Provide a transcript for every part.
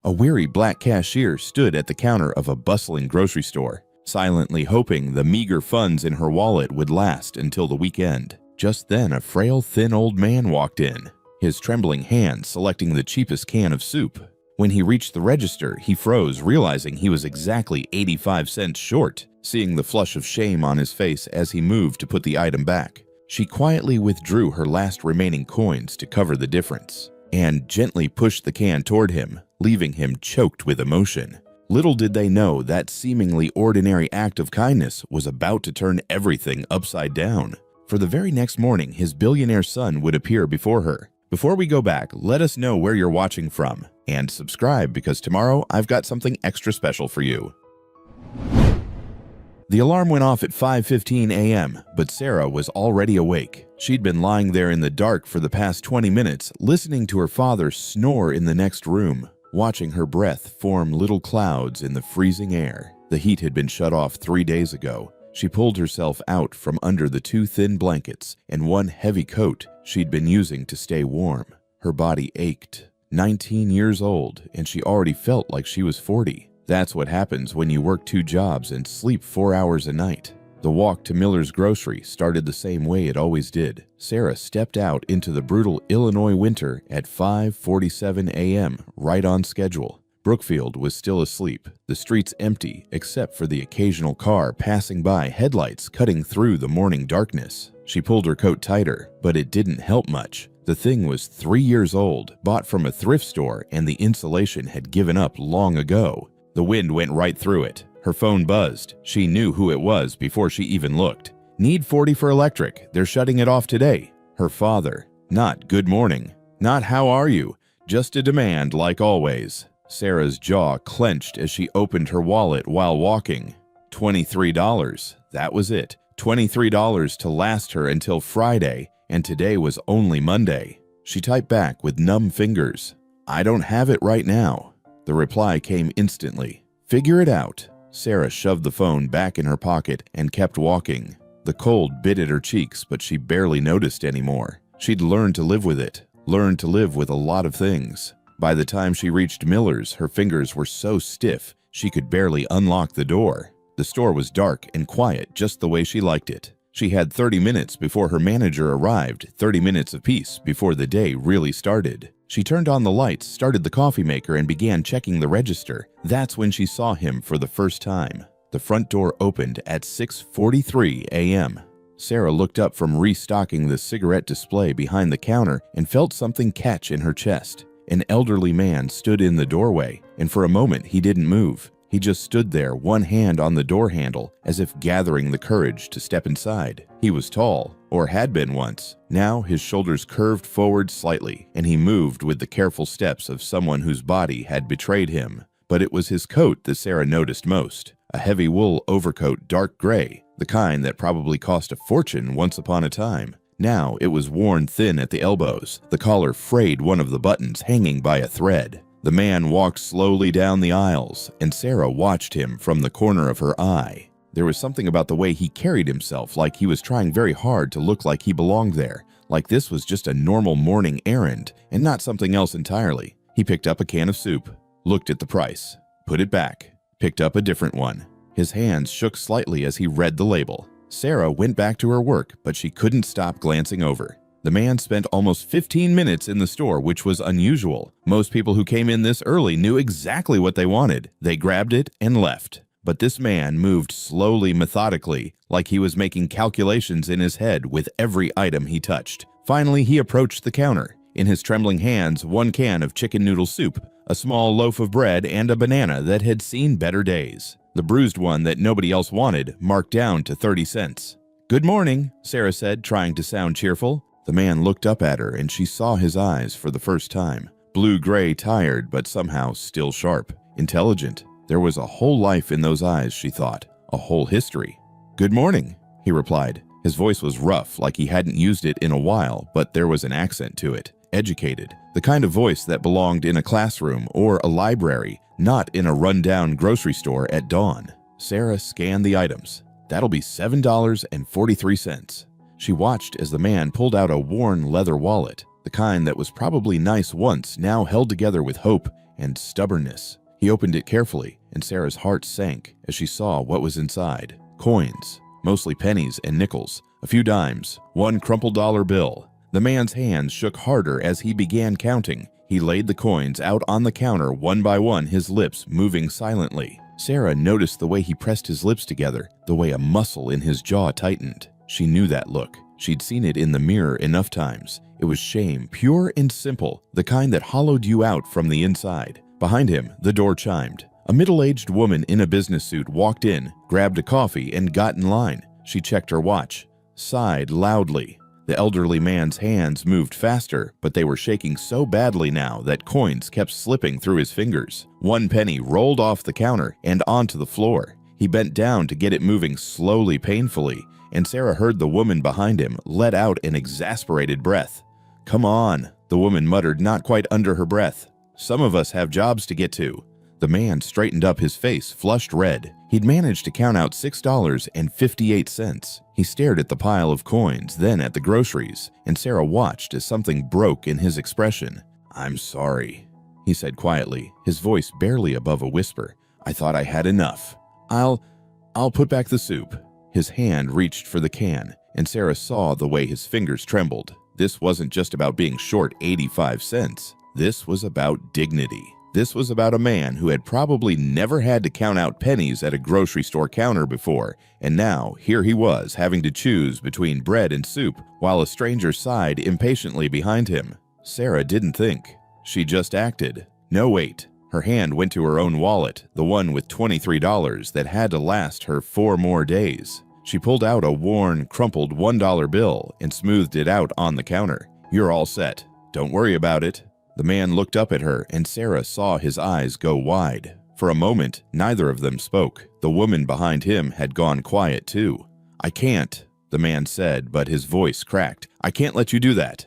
A weary black cashier stood at the counter of a bustling grocery store, silently hoping the meager funds in her wallet would last until the weekend. Just then, a frail, thin old man walked in, his trembling hand selecting the cheapest can of soup. When he reached the register, he froze, realizing he was exactly 85 cents short. Seeing the flush of shame on his face as he moved to put the item back, she quietly withdrew her last remaining coins to cover the difference, and gently pushed the can toward him, leaving him choked with emotion. Little did they know that seemingly ordinary act of kindness was about to turn everything upside down. For the very next morning, his billionaire son would appear before her. Before we go back, let us know where you're watching from, and subscribe because tomorrow I've got something extra special for you. The alarm went off at 5:15 a.m., but Sarah was already awake. She'd been lying there in the dark for the past 20 minutes, listening to her father snore in the next room, watching her breath form little clouds in the freezing air. The heat had been shut off 3 days ago. She pulled herself out from under the 2 thin blankets and one heavy coat she'd been using to stay warm. Her body ached. 19 years old, and she already felt like she was 40. That's what happens when you work 2 jobs and sleep 4 hours a night. The walk to Miller's Grocery started the same way it always did. Sarah stepped out into the brutal Illinois winter at 5:47 a.m., right on schedule. Brookfield was still asleep, the streets empty except for the occasional car passing by, headlights cutting through the morning darkness. She pulled her coat tighter, but it didn't help much. The thing was 3 years old, bought from a thrift store, and the insulation had given up long ago. The wind went right through it. Her phone buzzed. She knew who it was before she even looked. Need 40 for electric. They're shutting it off today. Her father. Not good morning. Not how are you. Just a demand like always. Sarah's jaw clenched as she opened her wallet while walking. $23. That was it. $23 to last her until Friday, and today was only Monday. She typed back with numb fingers. I don't have it right now. The reply came instantly. Figure it out. Sarah shoved the phone back in her pocket and kept walking. The cold bit at her cheeks, but she barely noticed anymore. She'd learned to live with it, learned to live with a lot of things. By the time she reached Miller's, her fingers were so stiff she could barely unlock the door. The store was dark and quiet, just the way she liked it. She had 30 minutes before her manager arrived, 30 minutes apiece before the day really started. She turned on the lights, started the coffee maker, and began checking the register. That's when she saw him for the first time. The front door opened at 6:43 a.m. Sarah looked up from restocking the cigarette display behind the counter and felt something catch in her chest. An elderly man stood in the doorway, and for a moment he didn't move. He just stood there, one hand on the door handle, as if gathering the courage to step inside. He was tall, or had been once. Now his shoulders curved forward slightly, and he moved with the careful steps of someone whose body had betrayed him. But it was his coat that Sarah noticed most. A heavy wool overcoat, dark gray, the kind that probably cost a fortune once upon a time. Now it was worn thin at the elbows, the collar frayed one of the buttons hanging by a thread. The man walked slowly down the aisles, and Sarah watched him from the corner of her eye. There was something about the way he carried himself, like he was trying very hard to look like he belonged there, like this was just a normal morning errand, and not something else entirely. He picked up a can of soup, looked at the price, put it back, picked up a different one. His hands shook slightly as he read the label. Sarah went back to her work, but she couldn't stop glancing over. The man spent almost 15 minutes in the store, which was unusual. Most people who came in this early knew exactly what they wanted. They grabbed it and left. But this man moved slowly, methodically, like he was making calculations in his head with every item he touched. Finally, he approached the counter. In his trembling hands, one can of chicken noodle soup, a small loaf of bread, and a banana that had seen better days. The bruised one that nobody else wanted, marked down to 30 cents. Good morning, Sarah said, trying to sound cheerful. The man looked up at her, and she saw his eyes for the first time. Blue-gray, tired, but somehow still sharp. Intelligent. There was a whole life in those eyes, she thought. A whole history. Good morning, he replied. His voice was rough, like he hadn't used it in a while, but there was an accent to it. Educated. The kind of voice that belonged in a classroom or a library, not in a run-down grocery store at dawn. Sarah scanned the items. That'll be $7.43. She watched as the man pulled out a worn leather wallet, the kind that was probably nice once, now held together with hope and stubbornness. He opened it carefully, and Sarah's heart sank as she saw what was inside. Coins, mostly pennies and nickels, a few dimes, one crumpled dollar bill. The man's hands shook harder as he began counting. He laid the coins out on the counter one by one, his lips moving silently. Sarah noticed the way he pressed his lips together, the way a muscle in his jaw tightened. She knew that look. She'd seen it in the mirror enough times. It was shame, pure and simple, the kind that hollowed you out from the inside. Behind him, the door chimed. A middle-aged woman in a business suit walked in, grabbed a coffee, and got in line. She checked her watch, sighed loudly. The elderly man's hands moved faster, but they were shaking so badly now that coins kept slipping through his fingers. One penny rolled off the counter and onto the floor. He bent down to get it moving slowly, painfully, and Sarah heard the woman behind him let out an exasperated breath. "Come on," the woman muttered, not quite under her breath. "Some of us have jobs to get to." The man straightened up, his face flushed red. He'd managed to count out $6.58. He stared at the pile of coins, then at the groceries, and Sarah watched as something broke in his expression. "I'm sorry," he said quietly, his voice barely above a whisper. "I thought I had enough. I'll put back the soup." His hand reached for the can, and Sarah saw the way his fingers trembled. This wasn't just about being short 85 cents. This was about dignity. This was about a man who had probably never had to count out pennies at a grocery store counter before, and now here he was having to choose between bread and soup while a stranger sighed impatiently behind him. Sarah didn't think. She just acted. No, wait. Her hand went to her own wallet, the one with $23 that had to last her 4 more days. She pulled out a worn, crumpled $1 bill and smoothed it out on the counter. "You're all set. Don't worry about it." The man looked up at her, and Sarah saw his eyes go wide. For a moment, neither of them spoke. The woman behind him had gone quiet too. "I can't," the man said, but his voice cracked. "I can't let you do that."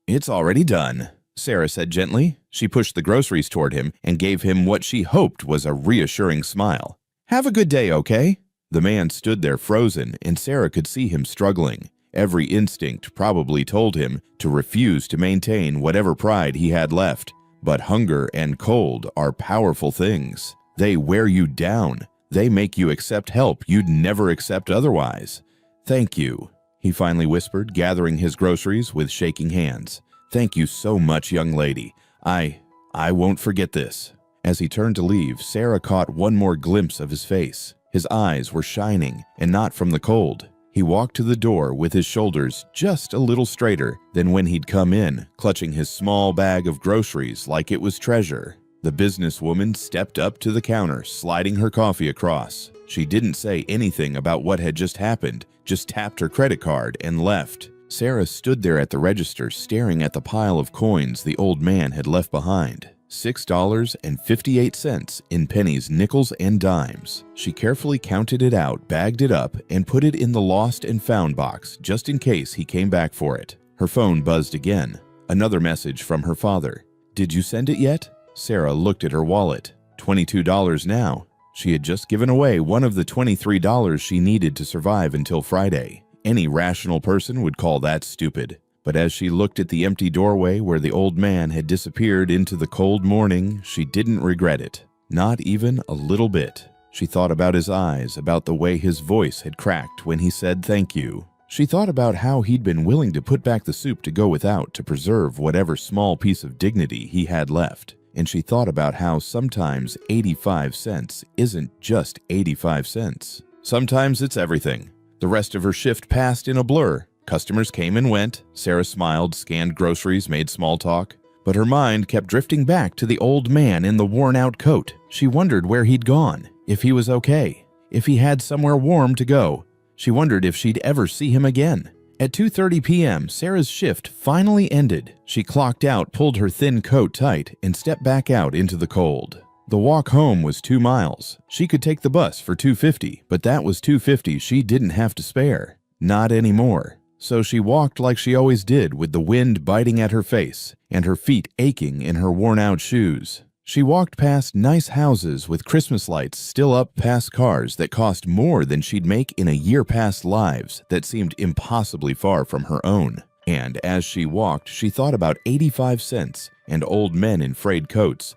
"It's already done," Sarah said gently. She pushed the groceries toward him and gave him what she hoped was a reassuring smile. "Have a good day, okay?" The man stood there frozen, and Sarah could see him struggling. Every instinct probably told him to refuse to maintain whatever pride he had left. But hunger and cold are powerful things. They wear you down. They make you accept help you'd never accept otherwise. "Thank you," he finally whispered, gathering his groceries with shaking hands. "Thank you so much, young lady. I won't forget this." As he turned to leave, Sarah caught one more glimpse of his face. His eyes were shining, and not from the cold. He walked to the door with his shoulders just a little straighter than when he'd come in, clutching his small bag of groceries like it was treasure. The businesswoman stepped up to the counter, sliding her coffee across. She didn't say anything about what had just happened, just tapped her credit card and left. Sarah stood there at the register, staring at the pile of coins the old man had left behind. $6.58 in pennies, nickels, and dimes. She carefully counted it out, bagged it up, and put it in the lost and found box just in case he came back for it. Her phone buzzed again. Another message from her father. "Did you send it yet?" Sarah looked at her wallet. $22 now. She had just given away one of the $23 she needed to survive until Friday. Any rational person would call that stupid. But as she looked at the empty doorway where the old man had disappeared into the cold morning, she didn't regret it. Not even a little bit. She thought about his eyes, about the way his voice had cracked when he said thank you. She thought about how he'd been willing to put back the soup to go without to preserve whatever small piece of dignity he had left. And she thought about how sometimes 85 cents isn't just 85 cents. Sometimes it's everything. The rest of her shift passed in a blur. Customers came and went. Sarah smiled, scanned groceries, made small talk. But her mind kept drifting back to the old man in the worn-out coat. She wondered where he'd gone, if he was okay, if he had somewhere warm to go. She wondered if she'd ever see him again. At 2:30 p.m., Sarah's shift finally ended. She clocked out, pulled her thin coat tight, and stepped back out into the cold. The walk home was 2 miles. She could take the bus for $2.50, but that was $2.50 she didn't have to spare. Not anymore. So she walked like she always did, with the wind biting at her face and her feet aching in her worn-out shoes. She walked past nice houses with Christmas lights still up, past cars that cost more than she'd make in a year, past lives that seemed impossibly far from her own. And as she walked, she thought about 85 cents and old men in frayed coats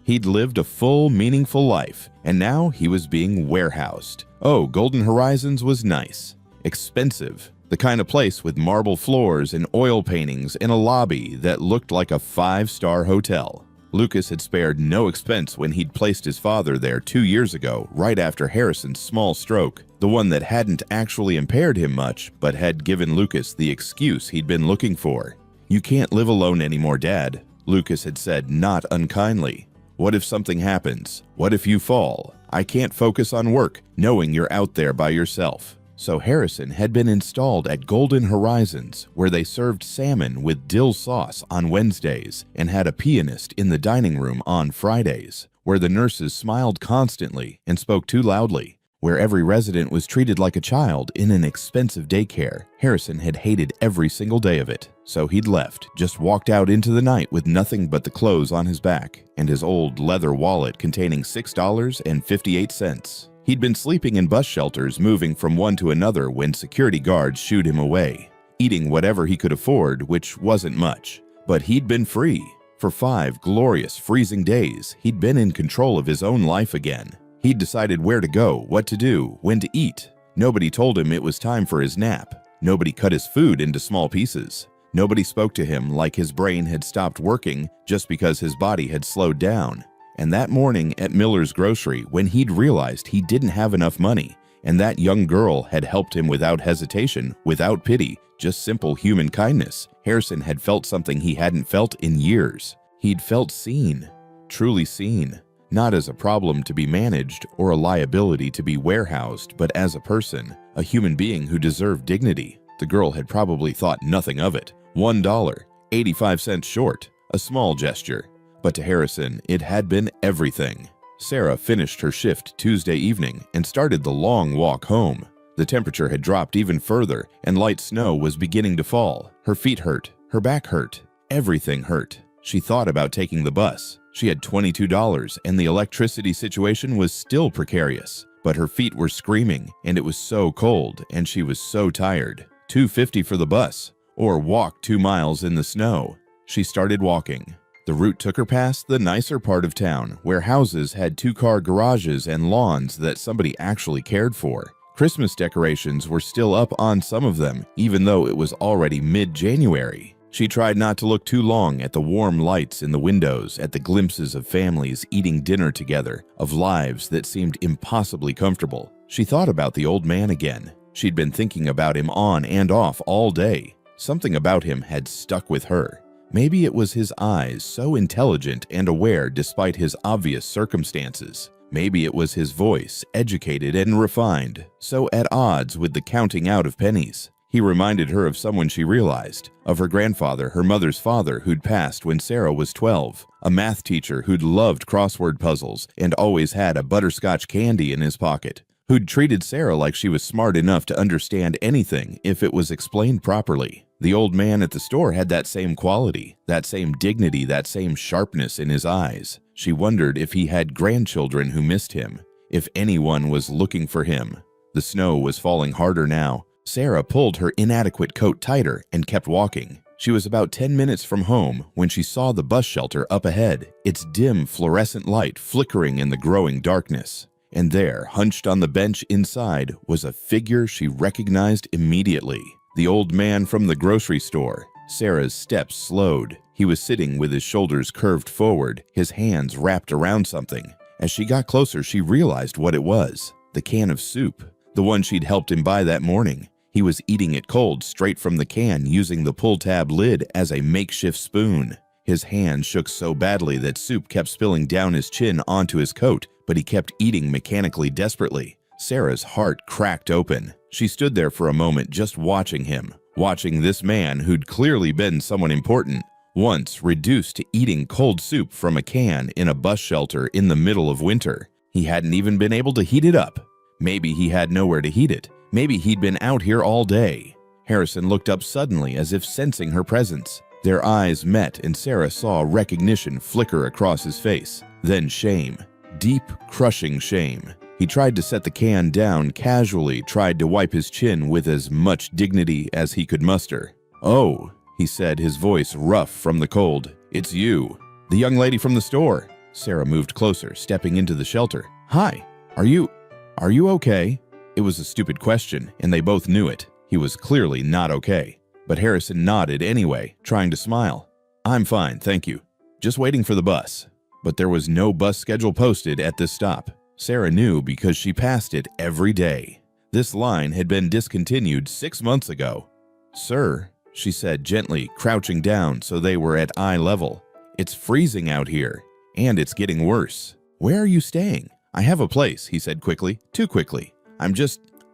He'd lived a full, meaningful life, and now he was being warehoused. Oh, Golden Horizons was nice. Expensive. The kind of place with marble floors and oil paintings and a lobby that looked like a 5-star hotel. Lucas had spared no expense when he'd placed his father there 2 years ago, right after Harrison's small stroke, the one that hadn't actually impaired him much, but had given Lucas the excuse he'd been looking for. "You can't live alone anymore, Dad," Lucas had said, not unkindly. "What if something happens? What if you fall? I can't focus on work, knowing you're out there by yourself." So Harrison had been installed at Golden Horizons, where they served salmon with dill sauce on Wednesdays and had a pianist in the dining room on Fridays, where the nurses smiled constantly and spoke too loudly, where every resident was treated like a child in an expensive daycare. Harrison had hated every single day of it, so he'd left, just walked out into the night with nothing but the clothes on his back and his old leather wallet containing $6.58. He'd been sleeping in bus shelters, moving from one to another when security guards shooed him away, eating whatever he could afford, which wasn't much. But he'd been free. For 5 glorious, freezing days, he'd been in control of his own life again. He'd decided where to go, what to do, when to eat. Nobody told him it was time for his nap. Nobody cut his food into small pieces. Nobody spoke to him like his brain had stopped working just because his body had slowed down. And that morning at Miller's grocery, when he'd realized he didn't have enough money, and that young girl had helped him without hesitation, without pity, just simple human kindness, Harrison had felt something he hadn't felt in years. He'd felt seen, truly seen, not as a problem to be managed or a liability to be warehoused, but as a person, a human being who deserved dignity. The girl had probably thought nothing of it. $1, 85 cents short, a small gesture. But to Harrison, it had been everything. Sarah finished her shift Tuesday evening and started the long walk home. The temperature had dropped even further, and light snow was beginning to fall. Her feet hurt, her back hurt, everything hurt. She thought about taking the bus. She had $22, and the electricity situation was still precarious. But her feet were screaming, and it was so cold, and she was so tired. $2.50 for the bus, or walk 2 miles in the snow. She started walking. The route took her past the nicer part of town, where houses had 2-car garages and lawns that somebody actually cared for. Christmas decorations were still up on some of them, even though it was already mid-January. She tried not to look too long at the warm lights in the windows, at the glimpses of families eating dinner together, of lives that seemed impossibly comfortable. She thought about the old man again. She'd been thinking about him on and off all day. Something about him had stuck with her. Maybe it was his eyes, so intelligent and aware despite his obvious circumstances. Maybe it was his voice, educated and refined, so at odds with the counting out of pennies. He reminded her of someone she realized, of her grandfather, her mother's father, who'd passed when Sarah was 12, a math teacher who'd loved crossword puzzles and always had a butterscotch candy in his pocket, who'd treated Sarah like she was smart enough to understand anything if it was explained properly. The old man at the store had that same quality, that same dignity, that same sharpness in his eyes. She wondered if he had grandchildren who missed him, if anyone was looking for him. The snow was falling harder now. Sarah pulled her inadequate coat tighter and kept walking. She was about 10 minutes from home when she saw the bus shelter up ahead, its dim fluorescent light flickering in the growing darkness. And there, hunched on the bench inside, was a figure she recognized immediately. The old man from the grocery store. Sarah's steps slowed. He was sitting with his shoulders curved forward, his hands wrapped around something. As she got closer, she realized what it was. The can of soup. The one she'd helped him buy that morning. He was eating it cold, straight from the can, using the pull-tab lid as a makeshift spoon. His hand shook so badly that soup kept spilling down his chin onto his coat, but he kept eating mechanically, desperately. Sarah's heart cracked open. She stood there for a moment just watching him, watching this man who'd clearly been someone important, once reduced to eating cold soup from a can in a bus shelter in the middle of winter. He hadn't even been able to heat it up. Maybe he had nowhere to heat it. Maybe he'd been out here all day. Harrison looked up suddenly as if sensing her presence. Their eyes met and Sarah saw recognition flicker across his face. Then shame. Deep, crushing shame. He tried to set the can down casually, tried to wipe his chin with as much dignity as he could muster. "Oh," he said, his voice rough from the cold. "It's you. The young lady from the store." Sarah moved closer, stepping into the shelter. "Hi, are you okay?" It was a stupid question, and they both knew it. He was clearly not okay. But Harrison nodded anyway, trying to smile. "I'm fine, thank you. Just waiting for the bus." But there was no bus schedule posted at this stop. Sarah knew because she passed it every day. This line had been discontinued 6 months ago. "Sir," she said gently, crouching down so they were at eye level. "It's freezing out here, and it's getting worse. Where are you staying?" "I have a place," he said quickly, too quickly.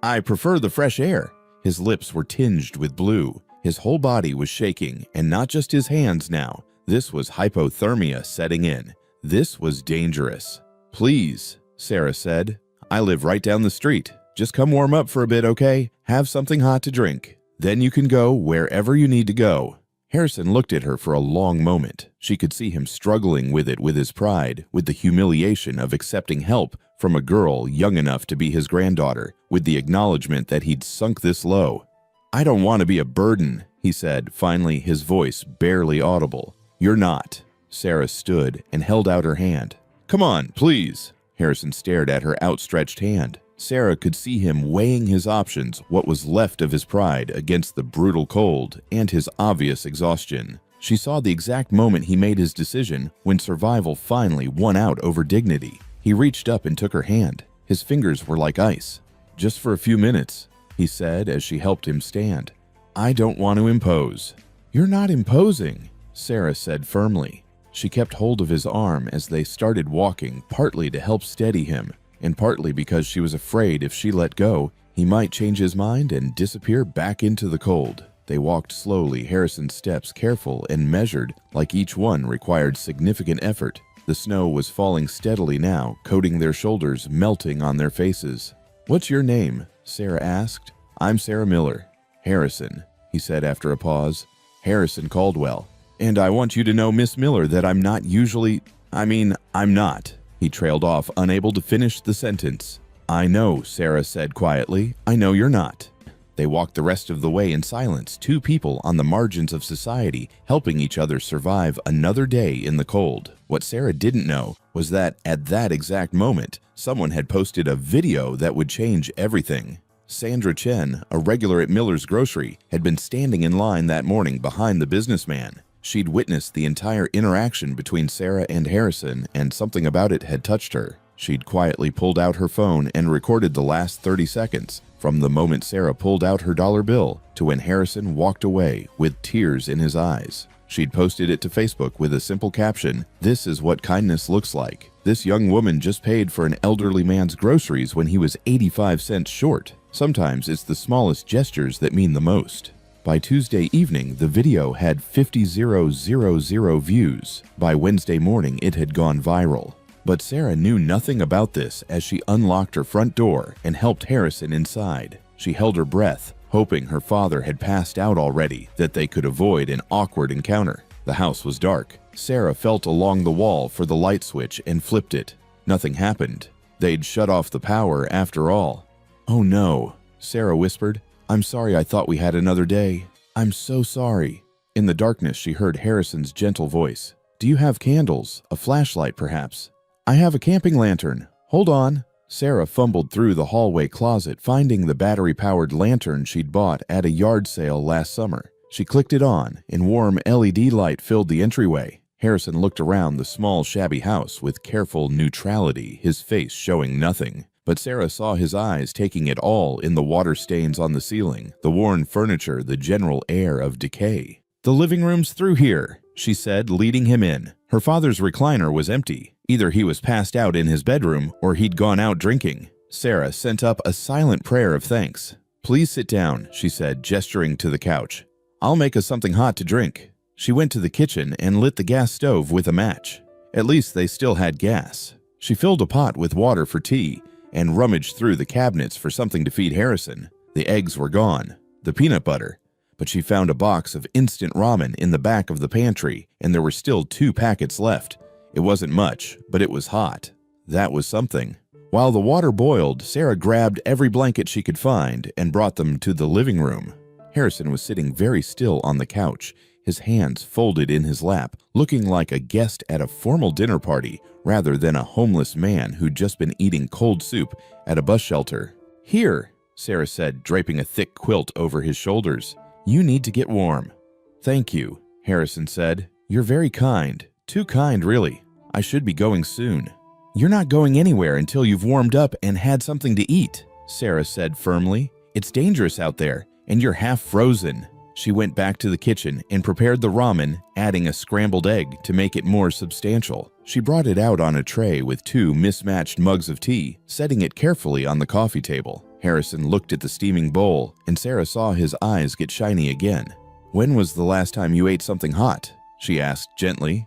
I prefer the fresh air." His lips were tinged with blue. His whole body was shaking, and not just his hands now. This was hypothermia setting in. This was dangerous. "Please," Sarah said. "I live right down the street. Just come warm up for a bit, okay? Have something hot to drink. Then you can go wherever you need to go." Harrison looked at her for a long moment. She could see him struggling with it, with his pride, with the humiliation of accepting help from a girl young enough to be his granddaughter, with the acknowledgement that he'd sunk this low. "I don't want to be a burden," he said, finally, his voice barely audible. "You're not." Sarah stood and held out her hand. "Come on, please." Harrison stared at her outstretched hand. Sarah could see him weighing his options, what was left of his pride, against the brutal cold and his obvious exhaustion. She saw the exact moment he made his decision, when survival finally won out over dignity. He reached up and took her hand. His fingers were like ice. "Just for a few minutes," he said as she helped him stand. "I don't want to impose." "You're not imposing," Sarah said firmly. She kept hold of his arm as they started walking, partly to help steady him, and partly because she was afraid if she let go, he might change his mind and disappear back into the cold. They walked slowly, Harrison's steps careful and measured, like each one required significant effort. The snow was falling steadily now, coating their shoulders, melting on their faces. "What's your name?" Sarah asked. "I'm Sarah Miller." "Harrison," he said after a pause. "Harrison Caldwell. And I want you to know, Miss Miller, that I'm not usually... I'm not." He trailed off, unable to finish the sentence. "I know," Sarah said quietly. "I know you're not." They walked the rest of the way in silence, two people on the margins of society, helping each other survive another day in the cold. What Sarah didn't know was that, at that exact moment, someone had posted a video that would change everything. Sandra Chen, a regular at Miller's Grocery, had been standing in line that morning behind the businessman. She'd witnessed the entire interaction between Sarah and Harrison, and something about it had touched her. She'd quietly pulled out her phone and recorded the last 30 seconds, from the moment Sarah pulled out her dollar bill to when Harrison walked away with tears in his eyes. She'd posted it to Facebook with a simple caption, "This is what kindness looks like. This young woman just paid for an elderly man's groceries when he was 85 cents short. Sometimes it's the smallest gestures that mean the most." By Tuesday evening, the video had 50,000 views. By Wednesday morning, it had gone viral. But Sarah knew nothing about this as she unlocked her front door and helped Harrison inside. She held her breath, hoping her father had passed out already, that they could avoid an awkward encounter. The house was dark. Sarah felt along the wall for the light switch and flipped it. Nothing happened. They'd shut off the power after all. "Oh no," Sarah whispered. "I'm sorry, I thought we had another day. I'm so sorry." In the darkness, she heard Harrison's gentle voice. "Do you have candles? A flashlight, perhaps?" "I have a camping lantern. Hold on." Sarah fumbled through the hallway closet, finding the battery-powered lantern she'd bought at a yard sale last summer. She clicked it on, and warm LED light filled the entryway. Harrison looked around the small, shabby house with careful neutrality, his face showing nothing. But Sarah saw his eyes taking it all in the water stains on the ceiling, the worn furniture, the general air of decay. "The living room's through here," she said, leading him in. Her father's recliner was empty. Either he was passed out in his bedroom or he'd gone out drinking. Sarah sent up a silent prayer of thanks. "Please sit down," she said, gesturing to the couch. "I'll make us something hot to drink." She went to the kitchen and lit the gas stove with a match. At least they still had gas. She filled a pot with water for tea and rummaged through the cabinets for something to feed Harrison. The eggs were gone, the peanut butter, but she found a box of instant ramen in the back of the pantry, and there were still 2 packets left. It wasn't much, but it was hot. That was something. While the water boiled, Sarah grabbed every blanket she could find and brought them to the living room. Harrison was sitting very still on the couch, his hands folded in his lap, looking like a guest at a formal dinner party rather than a homeless man who'd just been eating cold soup at a bus shelter. "Here," Sarah said, draping a thick quilt over his shoulders. "You need to get warm." "Thank you," Harrison said. "You're very kind. Too kind, really. I should be going soon." "You're not going anywhere until you've warmed up and had something to eat," Sarah said firmly. "It's dangerous out there, and you're half frozen." She went back to the kitchen and prepared the ramen, adding a scrambled egg to make it more substantial. She brought it out on a tray with 2 mismatched mugs of tea, setting it carefully on the coffee table. Harrison looked at the steaming bowl, and Sarah saw his eyes get shiny again. "When was the last time you ate something hot?" she asked gently.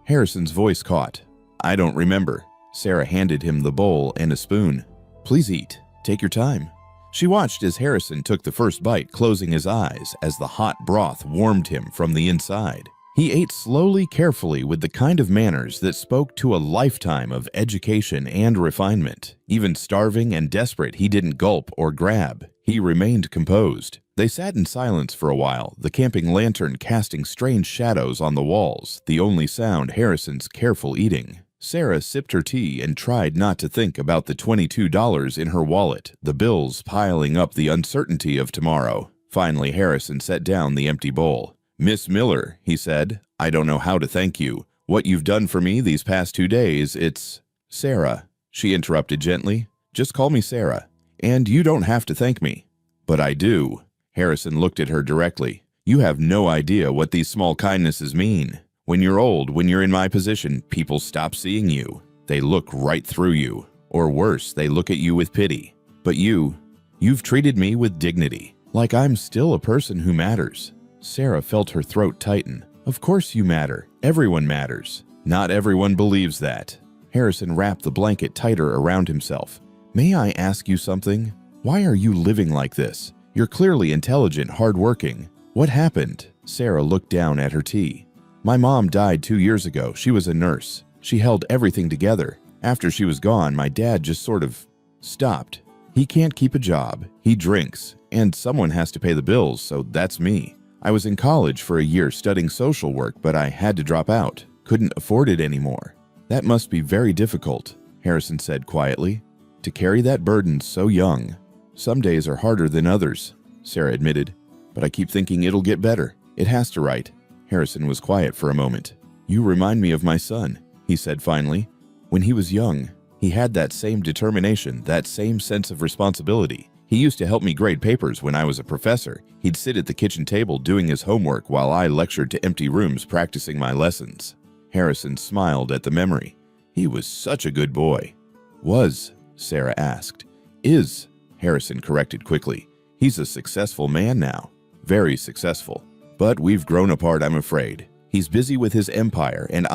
Harrison's voice caught. "I don't remember." Sarah handed him the bowl and a spoon. "Please eat. Take your time." She watched as Harrison took the first bite, closing his eyes as the hot broth warmed him from the inside. He ate slowly, carefully, with the kind of manners that spoke to a lifetime of education and refinement. Even starving and desperate, he didn't gulp or grab. He remained composed. They sat in silence for a while, the camping lantern casting strange shadows on the walls, the only sound Harrison's careful eating. Sarah sipped her tea and tried not to think about the $22 in her wallet, the bills piling up, the uncertainty of tomorrow. Finally, Harrison set down the empty bowl. "Miss Miller," he said, "I don't know how to thank you. What you've done for me these past 2 days, it's—" "Sarah," she interrupted gently. "Just call me Sarah. And you don't have to thank me." "But I do." Harrison looked at her directly. "You have no idea what these small kindnesses mean. When you're old, when you're in my position, people stop seeing you. They look right through you. Or worse, they look at you with pity. But you've treated me with dignity, like I'm still a person who matters." Sarah felt her throat tighten. "Of course you matter. Everyone matters." "Not everyone believes that." Harrison wrapped the blanket tighter around himself. "May I ask you something? Why are you living like this? You're clearly intelligent, hardworking. What happened?" Sarah looked down at her tea. "My mom died 2 years ago. She was a nurse. She held everything together. After she was gone, my dad just sort of stopped. He can't keep a job. He drinks. And someone has to pay the bills, so that's me. I was in college for a year studying social work, but I had to drop out. Couldn't afford it anymore." "That must be very difficult," Harrison said quietly. "To carry that burden so young." "Some days are harder than others," Sarah admitted. "But I keep thinking it'll get better. It has to, right?" Harrison was quiet for a moment. "You remind me of my son," he said finally. "When he was young, he had that same determination, that same sense of responsibility. He used to help me grade papers when I was a professor. He'd sit at the kitchen table doing his homework while I lectured to empty rooms practicing my lessons." Harrison smiled at the memory. "He was such a good boy." "Was?" Sarah asked. "Is," Harrison corrected quickly. "He's a successful man now. Very successful. But we've grown apart, I'm afraid. He's busy with his empire, and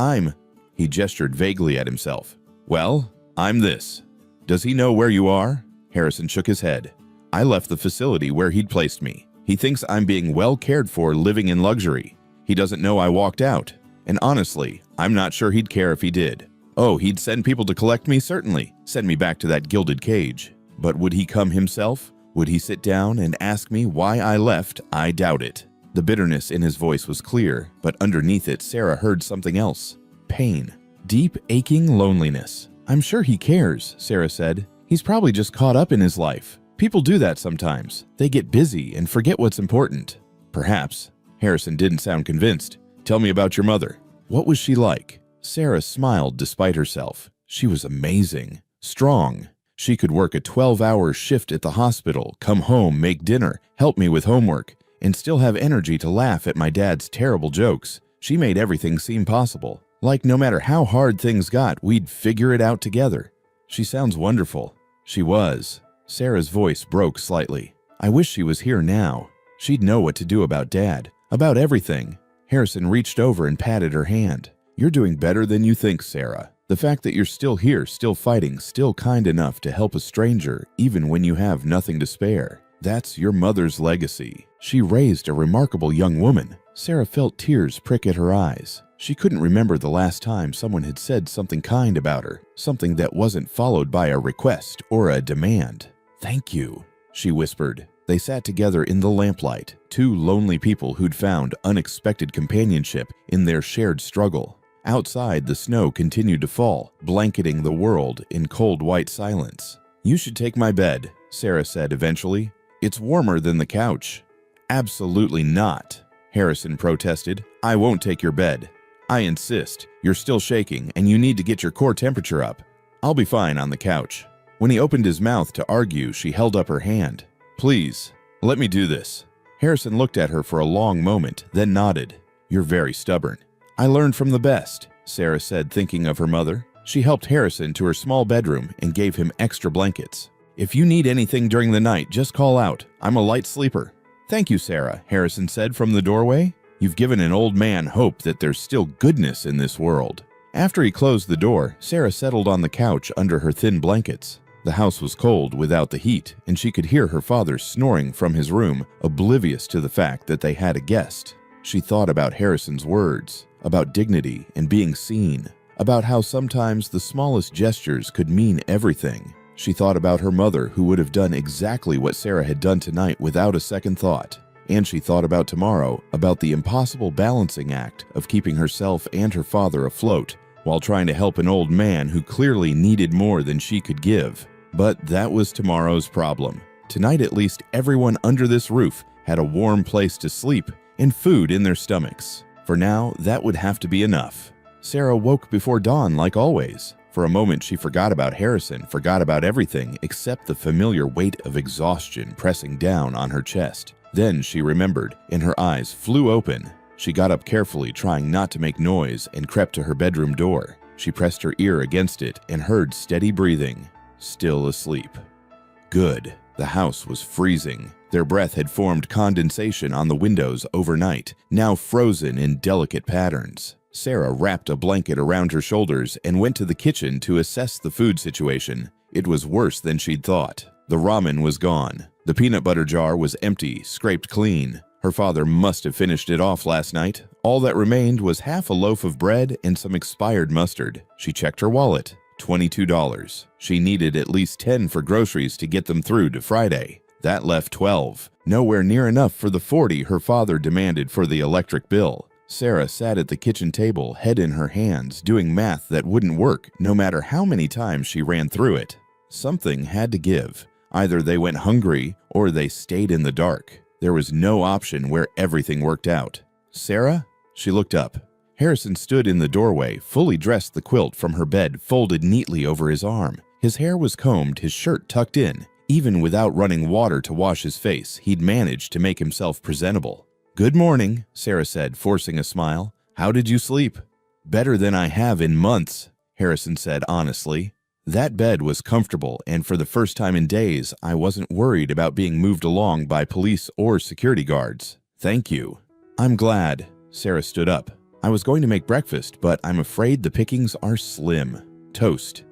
He gestured vaguely at himself. "Well, I'm this." "Does he know where you are?" Harrison shook his head. "I left the facility where he'd placed me. He thinks I'm being well cared for, living in luxury. He doesn't know I walked out. And honestly, I'm not sure he'd care if he did. Oh, he'd send people to collect me, certainly. Send me back to that gilded cage. But would he come himself? Would he sit down and ask me why I left? I doubt it." The bitterness in his voice was clear, but underneath it, Sarah heard something else. Pain. Deep, aching loneliness. "I'm sure he cares," Sarah said. "He's probably just caught up in his life. People do that sometimes. They get busy and forget what's important." "Perhaps." Harrison didn't sound convinced. "Tell me about your mother. What was she like?" Sarah smiled despite herself. She was amazing. Strong. She could work a 12-hour shift at the hospital, come home, make dinner, help me with homework, and still have energy to laugh at my dad's terrible jokes. She made everything seem possible. Like no matter how hard things got, we'd figure it out together. "She sounds wonderful." She was. Sarah's voice broke slightly. "I wish she was here now. She'd know what to do about Dad, about everything." Harrison reached over and patted her hand. "You're doing better than you think, Sarah. The fact that you're still here, still fighting, still kind enough to help a stranger, even when you have nothing to spare. That's your mother's legacy. She raised a remarkable young woman." Sarah felt tears prick at her eyes. She couldn't remember the last time someone had said something kind about her, something that wasn't followed by a request or a demand. "Thank you," she whispered. They sat together in the lamplight, two lonely people who'd found unexpected companionship in their shared struggle. Outside, the snow continued to fall, blanketing the world in cold white silence. "You should take my bed," Sarah said eventually. "It's warmer than the couch." "Absolutely not," Harrison protested. "I won't take your bed. I insist. You're still shaking, and you need to get your core temperature up. I'll be fine on the couch." When he opened his mouth to argue, she held up her hand. "Please, let me do this." Harrison looked at her for a long moment, then nodded. "You're very stubborn." "I learned from the best," Sarah said, thinking of her mother. She helped Harrison to her small bedroom and gave him extra blankets. "If you need anything during the night, just call out. I'm a light sleeper." "Thank you, Sarah," Harrison said from the doorway. "You've given an old man hope that there's still goodness in this world." After he closed the door, Sarah settled on the couch under her thin blankets. The house was cold without the heat, and she could hear her father snoring from his room, oblivious to the fact that they had a guest. She thought about Harrison's words, about dignity and being seen, about how sometimes the smallest gestures could mean everything. She thought about her mother, who would have done exactly what Sarah had done tonight without a second thought. And she thought about tomorrow, about the impossible balancing act of keeping herself and her father afloat while trying to help an old man who clearly needed more than she could give. But that was tomorrow's problem. Tonight, at least, everyone under this roof had a warm place to sleep and food in their stomachs. For now, that would have to be enough. Sarah woke before dawn like always. For a moment, she forgot about Harrison, forgot about everything except the familiar weight of exhaustion pressing down on her chest. Then she remembered, and her eyes flew open. She got up carefully, trying not to make noise, and crept to her bedroom door. She pressed her ear against it and heard steady breathing. Still asleep. Good. The house was freezing. Their breath had formed condensation on the windows overnight, now frozen in delicate patterns. Sarah wrapped a blanket around her shoulders and went to the kitchen to assess the food situation. It was worse than she'd thought. The ramen was gone. The peanut butter jar was empty, scraped clean. Her father must have finished it off last night. All that remained was half a loaf of bread and some expired mustard. She checked her wallet. $22. She needed at least 10 for groceries to get them through to Friday. That left 12. Nowhere near enough for the 40 her father demanded for the electric bill. Sarah sat at the kitchen table, head in her hands, doing math that wouldn't work no matter how many times she ran through it. Something had to give. Either they went hungry or they stayed in the dark. There was no option where everything worked out. "Sarah?" She looked up. Harrison stood in the doorway, fully dressed, the quilt from her bed folded neatly over his arm. His hair was combed, his shirt tucked in. Even without running water to wash his face, he'd managed to make himself presentable. "Good morning," Sarah said, forcing a smile. "How did you sleep?" "Better than I have in months," Harrison said honestly. That bed was comfortable, and for the first time in days, I wasn't worried about being moved along by police or security guards. "Thank you." "I'm glad." Sarah stood up. "I was going to make breakfast, but I'm afraid the pickings are slim. Toast."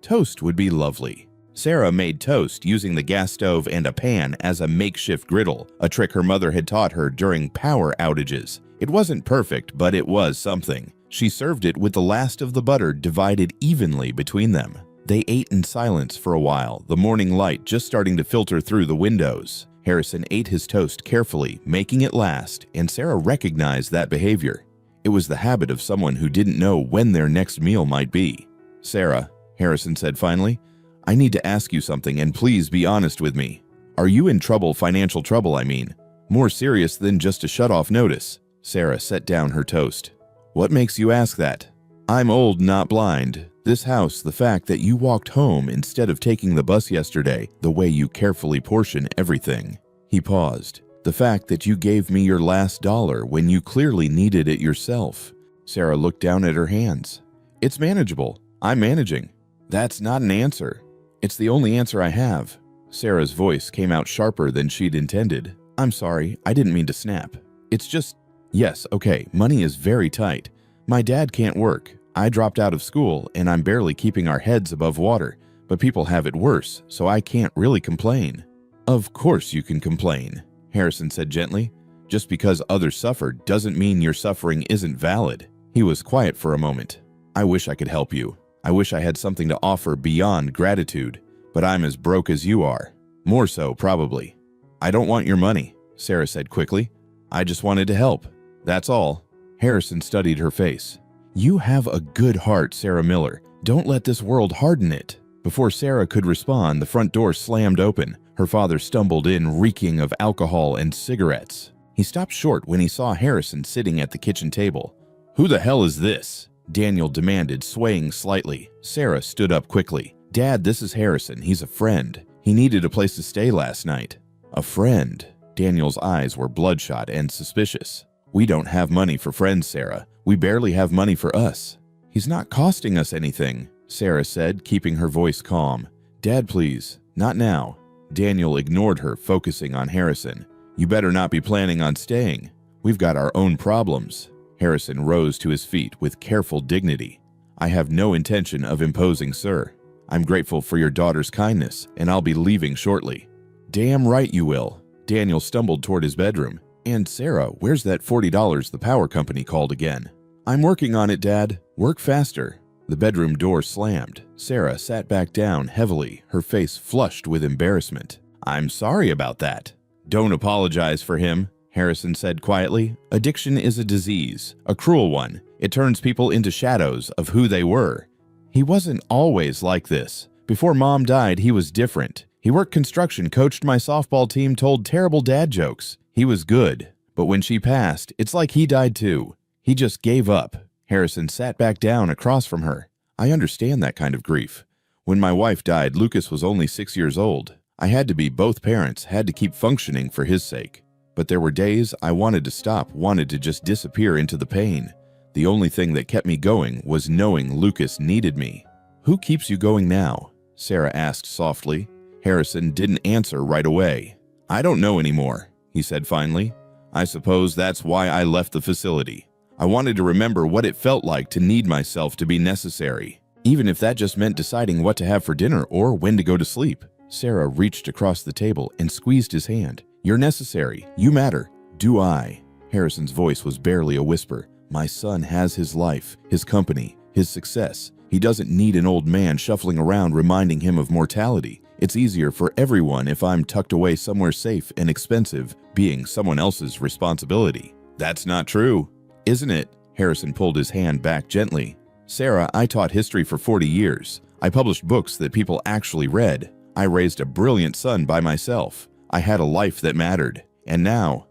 Toast would be lovely. Sarah made toast using the gas stove and a pan as a makeshift griddle, a trick her mother had taught her during power outages. It wasn't perfect, but it was something. She served it with the last of the butter divided evenly between them. They ate in silence for a while, the morning light just starting to filter through the windows. Harrison ate his toast carefully, making it last, and Sarah recognized that behavior. It was the habit of someone who didn't know when their next meal might be. "Sarah," Harrison said finally, "I need to ask you something, and please be honest with me. Are you in trouble, financial trouble, I mean? More serious than just a shut-off notice?" Sarah set down her toast. "What makes you ask that?" "I'm old, not blind. This house, the fact that you walked home instead of taking the bus yesterday, the way you carefully portion everything." He paused. "The fact that you gave me your last dollar when you clearly needed it yourself." Sarah looked down at her hands. "It's manageable. I'm managing." "That's not an answer." "It's the only answer I have." Sarah's voice came out sharper than she'd intended. "I'm sorry, I didn't mean to snap. It's just, yes, okay, money is very tight. My dad can't work. I dropped out of school, and I'm barely keeping our heads above water, but people have it worse, so I can't really complain." "Of course you can complain," Harrison said gently. "Just because others suffered doesn't mean your suffering isn't valid." He was quiet for a moment. "I wish I could help you. I wish I had something to offer beyond gratitude, but I'm as broke as you are. More so, probably." I don't want your money, Sarah said quickly. I just wanted to help. That's all. Harrison studied her face. You have a good heart, Sarah Miller. Don't let this world harden it. Before Sarah could respond, the front door slammed open. Her father stumbled in, reeking of alcohol and cigarettes. He stopped short when he saw Harrison sitting at the kitchen table. Who the hell is this? Daniel demanded, swaying slightly. Sarah stood up quickly. Dad, this is Harrison. He's a friend. He needed a place to stay last night. A friend? Daniel's eyes were bloodshot and suspicious. We don't have money for friends, Sarah. We barely have money for us. He's not costing us anything, Sarah said, keeping her voice calm. Dad, please. Not now. Daniel ignored her, focusing on Harrison. You better not be planning on staying. We've got our own problems. Harrison rose to his feet with careful dignity. I have no intention of imposing, sir. I'm grateful for your daughter's kindness, and I'll be leaving shortly. Damn right you will. Daniel stumbled toward his bedroom. And Sarah, where's that $40 the power company called again? I'm working on it, Dad. Work faster. The bedroom door slammed. Sarah sat back down heavily, her face flushed with embarrassment. I'm sorry about that. Don't apologize for him, Harrison said quietly. Addiction is a disease, a cruel one. It turns people into shadows of who they were. He wasn't always like this. Before Mom died, he was different. He worked construction, coached my softball team, told terrible dad jokes. He was good. But when she passed, it's like he died too. He just gave up. Harrison sat back down across from her. I understand that kind of grief. When my wife died, Lucas was only 6 years old. I had to be both parents, had to keep functioning for his sake. But there were days I wanted to stop, wanted to just disappear into the pain. The only thing that kept me going was knowing Lucas needed me. Who keeps you going now? Sarah asked softly. Harrison didn't answer right away. I don't know anymore, he said finally. I suppose that's why I left the facility. I wanted to remember what it felt like to need myself to be necessary, even if that just meant deciding what to have for dinner or when to go to sleep. Sarah reached across the table and squeezed his hand. You're necessary. You matter. Do I? Harrison's voice was barely a whisper. My son has his life, his company, his success. He doesn't need an old man shuffling around reminding him of mortality. It's easier for everyone if I'm tucked away somewhere safe and expensive, being someone else's responsibility. That's not true, isn't it? Harrison pulled his hand back gently. Sarah, I taught history for 40 years. I published books that people actually read. I raised a brilliant son by myself. I had a life that mattered. And now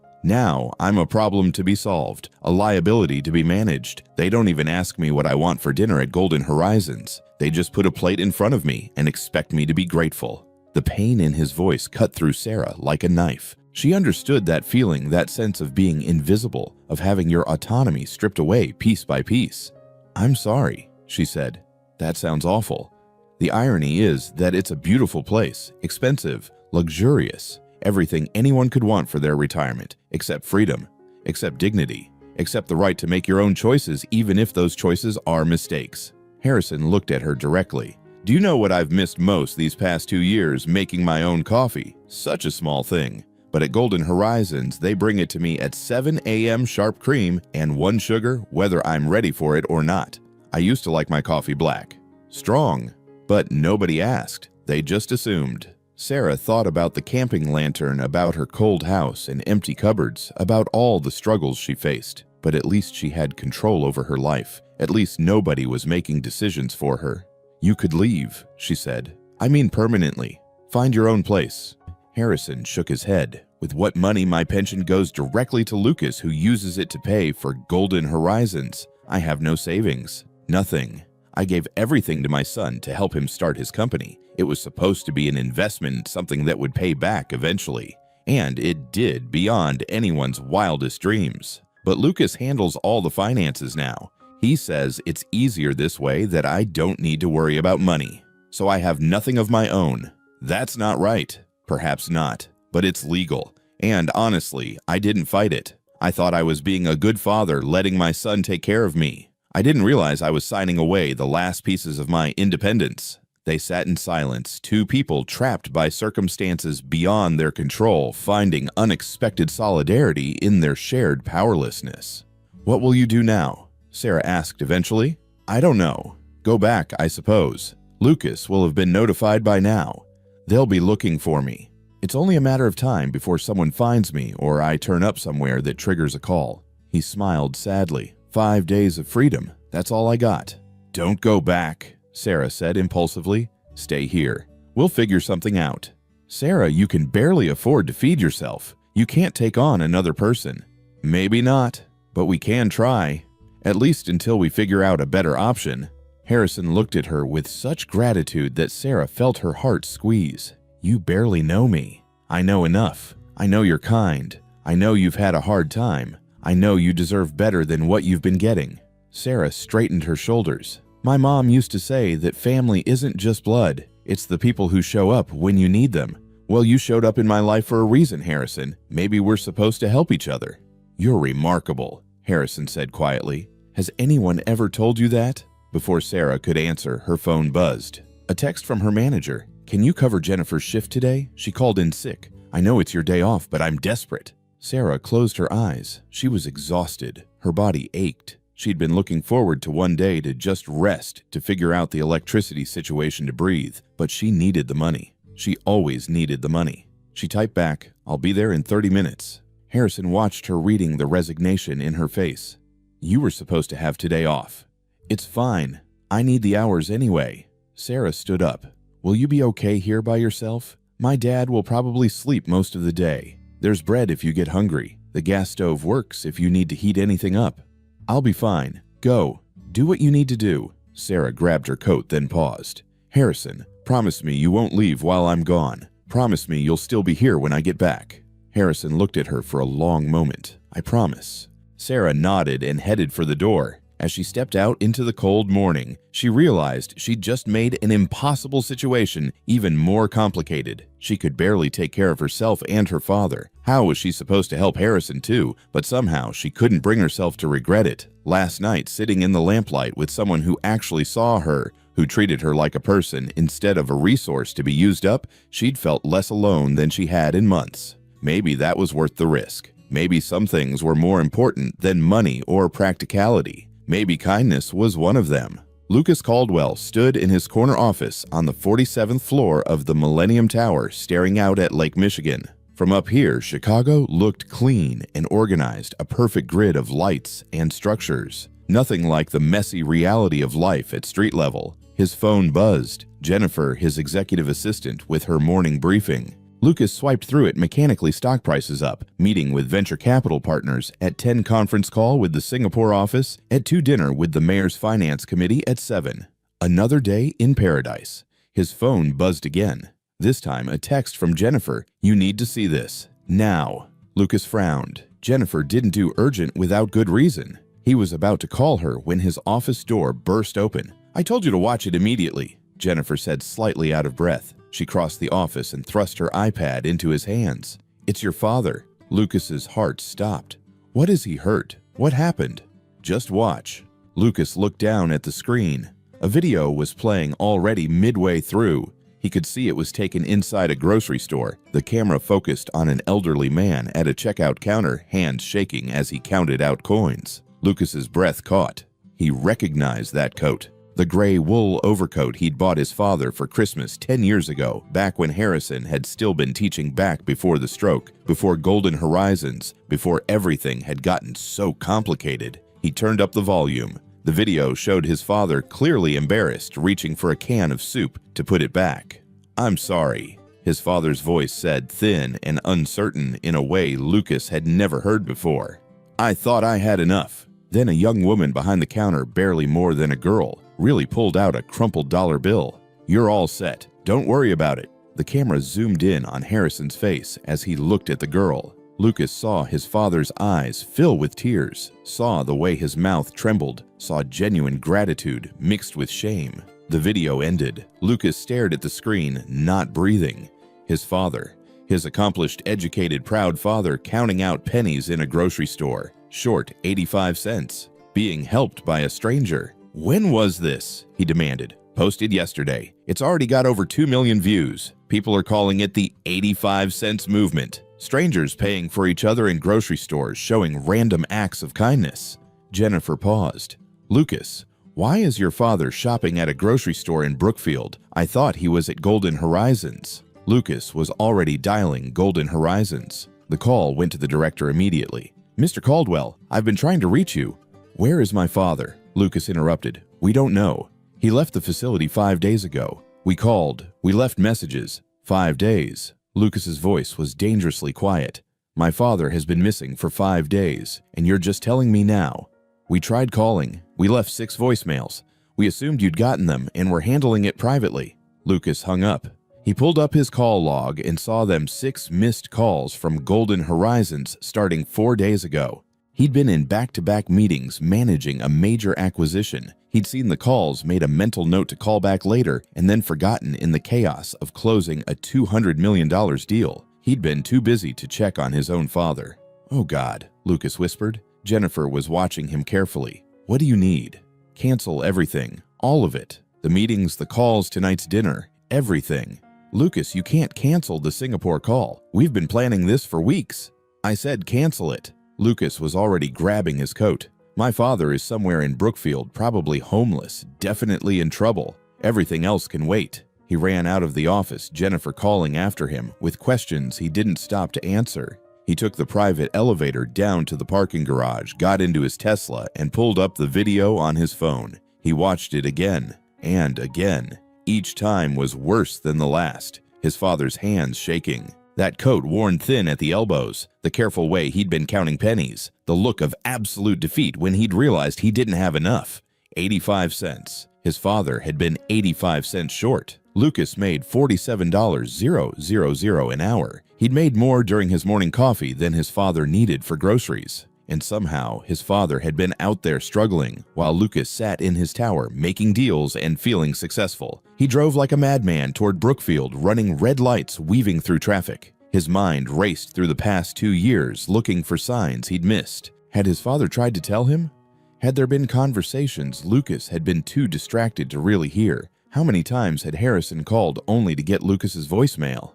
I'm a problem to be solved, a liability to be managed. They don't even ask me what I want for dinner at Golden Horizons. They just put a plate in front of me and expect me to be grateful. The pain in his voice cut through Sarah like a knife. She understood that feeling, that sense of being invisible, of having your autonomy stripped away piece by piece. I'm sorry, she said. That sounds awful. The irony is that it's a beautiful place, expensive, luxurious, everything anyone could want for their retirement, except freedom, except dignity, except the right to make your own choices even if those choices are mistakes. Harrison looked at her directly. Do you know what I've missed most these past 2 years? Making my own coffee. Such a small thing. But at Golden Horizons, they bring it to me at 7 a.m. sharp cream and 1 sugar, whether I'm ready for it or not. I used to like my coffee black. Strong. But nobody asked. They just assumed. Sarah thought about the camping lantern, about her cold house and empty cupboards, about all the struggles she faced. But at least she had control over her life. At least nobody was making decisions for her. You could leave, she said. I mean permanently. Find your own place. Harrison shook his head. With what money? My pension goes directly to Lucas, who uses it to pay for Golden Horizons. I have no savings. Nothing. I gave everything to my son to help him start his company. It was supposed to be an investment, something that would pay back eventually. And it did, beyond anyone's wildest dreams. But Lucas handles all the finances now. He says it's easier this way, that I don't need to worry about money. So I have nothing of my own. That's not right. Perhaps not. But it's legal. And honestly, I didn't fight it. I thought I was being a good father, letting my son take care of me. I didn't realize I was signing away the last pieces of my independence. They sat in silence, two people trapped by circumstances beyond their control, finding unexpected solidarity in their shared powerlessness. What will you do now? Sarah asked eventually. I don't know. Go back, I suppose. Lucas will have been notified by now. They'll be looking for me. It's only a matter of time before someone finds me or I turn up somewhere that triggers a call." He smiled sadly. 5 days of freedom, that's all I got." "Don't go back," Sarah said impulsively. "Stay here. We'll figure something out." "Sarah, you can barely afford to feed yourself. You can't take on another person." "Maybe not, but we can try. At least until we figure out a better option." Harrison looked at her with such gratitude that Sarah felt her heart squeeze. "You barely know me. I know enough. I know you're kind. I know you've had a hard time. I know you deserve better than what you've been getting." Sarah straightened her shoulders. "My mom used to say that family isn't just blood. It's the people who show up when you need them. Well, you showed up in my life for a reason, Harrison. Maybe we're supposed to help each other." "You're remarkable," Harrison said quietly. "Has anyone ever told you that?" Before Sarah could answer, her phone buzzed. A text from her manager. "Can you cover Jennifer's shift today? She called in sick. I know it's your day off, but I'm desperate." Sarah closed her eyes. She was exhausted. Her body ached. She'd been looking forward to one day to just rest, to figure out the electricity situation to breathe, but she needed the money. She always needed the money. She typed back, "I'll be there in 30 minutes. Harrison watched her reading the resignation in her face. "You were supposed to have today off." "It's fine. I need the hours anyway." Sarah stood up. "Will you be okay here by yourself? My dad will probably sleep most of the day. There's bread if you get hungry. The gas stove works if you need to heat anything up." "I'll be fine. Go. Do what you need to do." Sarah grabbed her coat, then paused. "Harrison, promise me you won't leave while I'm gone. Promise me you'll still be here when I get back." Harrison looked at her for a long moment. "I promise." Sarah nodded and headed for the door. As she stepped out into the cold morning, she realized she'd just made an impossible situation even more complicated. She could barely take care of herself and her father. How was she supposed to help Harrison too? But somehow she couldn't bring herself to regret it. Last night, sitting in the lamplight with someone who actually saw her, who treated her like a person instead of a resource to be used up, she'd felt less alone than she had in months. Maybe that was worth the risk. Maybe some things were more important than money or practicality. Maybe kindness was one of them. Lucas Caldwell stood in his corner office on the 47th floor of the Millennium Tower, staring out at Lake Michigan. From up here, Chicago looked clean and organized, a perfect grid of lights and structures. Nothing like the messy reality of life at street level. His phone buzzed. Jennifer, his executive assistant, with her morning briefing. Lucas swiped through it, mechanically stock prices up, meeting with venture capital partners, at 10 conference call with the Singapore office, at 2 dinner with the mayor's finance committee at 7. Another day in paradise. His phone buzzed again. This time a text from Jennifer. "You need to see this. Now." Lucas frowned. Jennifer didn't do urgent without good reason. He was about to call her when his office door burst open. "I told you to watch it immediately," Jennifer said, slightly out of breath. She crossed the office and thrust her iPad into his hands. "It's your father." Lucas's heart stopped. "What is he hurt? What happened?" "Just watch." Lucas looked down at the screen. A video was playing already midway through. He could see it was taken inside a grocery store. The camera focused on an elderly man at a checkout counter, hands shaking as he counted out coins. Lucas's breath caught. He recognized that coat. The gray wool overcoat he'd bought his father for Christmas 10 years ago, back when Harrison had still been teaching back before the stroke, before Golden Horizons, before everything had gotten so complicated. He turned up the volume. The video showed his father clearly embarrassed, reaching for a can of soup to put it back. "I'm sorry," his father's voice said, thin and uncertain in a way Lucas had never heard before. "I thought I had enough." Then a young woman behind the counter, barely more than a girl, really pulled out a crumpled dollar bill. "You're all set. Don't worry about it." The camera zoomed in on Harrison's face as he looked at the girl. Lucas saw his father's eyes fill with tears, saw the way his mouth trembled, saw genuine gratitude mixed with shame. The video ended. Lucas stared at the screen, not breathing. His father, his accomplished, educated, proud father, counting out pennies in a grocery store, short 85 cents, being helped by a stranger. "When was this?" he demanded. "Posted yesterday. It's already got over 2 million views. People are calling it the 85 cents movement. Strangers paying for each other in grocery stores, showing random acts of kindness." Jennifer paused. "Lucas, why is your father shopping at a grocery store in Brookfield? I thought he was at Golden Horizons." Lucas was already dialing Golden Horizons. The call went to the director immediately. "Mr. Caldwell, I've been trying to reach you." "Where is my father?" Lucas interrupted. "We don't know. He left the facility 5 days ago. We called. We left messages. 5 days." Lucas's voice was dangerously quiet. "My father has been missing for 5 days, and you're just telling me now." "We tried calling. We left 6 voicemails. We assumed you'd gotten them and were handling it privately." Lucas hung up. He pulled up his call log and saw them 6 missed calls from Golden Horizons starting 4 days ago. He'd been in back-to-back meetings managing a major acquisition. He'd seen the calls, made a mental note to call back later, and then forgotten in the chaos of closing a $200 million deal. He'd been too busy to check on his own father. "Oh God," Lucas whispered. Jennifer was watching him carefully. "What do you need?" "Cancel everything. All of it. The meetings, the calls, tonight's dinner. Everything." "Lucas, you can't cancel the Singapore call. We've been planning this for weeks." "I said cancel it." Lucas was already grabbing his coat. "My father is somewhere in Brookfield, probably homeless, definitely in trouble. Everything else can wait." He ran out of the office, Jennifer calling after him with questions he didn't stop to answer. He took the private elevator down to the parking garage, got into his Tesla, and pulled up the video on his phone. He watched it again and again. Each time was worse than the last, his father's hands shaking. That coat worn thin at the elbows, the careful way he'd been counting pennies, the look of absolute defeat when he'd realized he didn't have enough. 85 cents. His father had been 85 cents short. Lucas made $47,000 an hour. He'd made more during his morning coffee than his father needed for groceries. And somehow, his father had been out there struggling, while Lucas sat in his tower making deals and feeling successful. He drove like a madman toward Brookfield, running red lights, weaving through traffic. His mind raced through the past 2 years, looking for signs he'd missed. Had his father tried to tell him? Had there been conversations Lucas had been too distracted to really hear? How many times had Harrison called only to get Lucas's voicemail?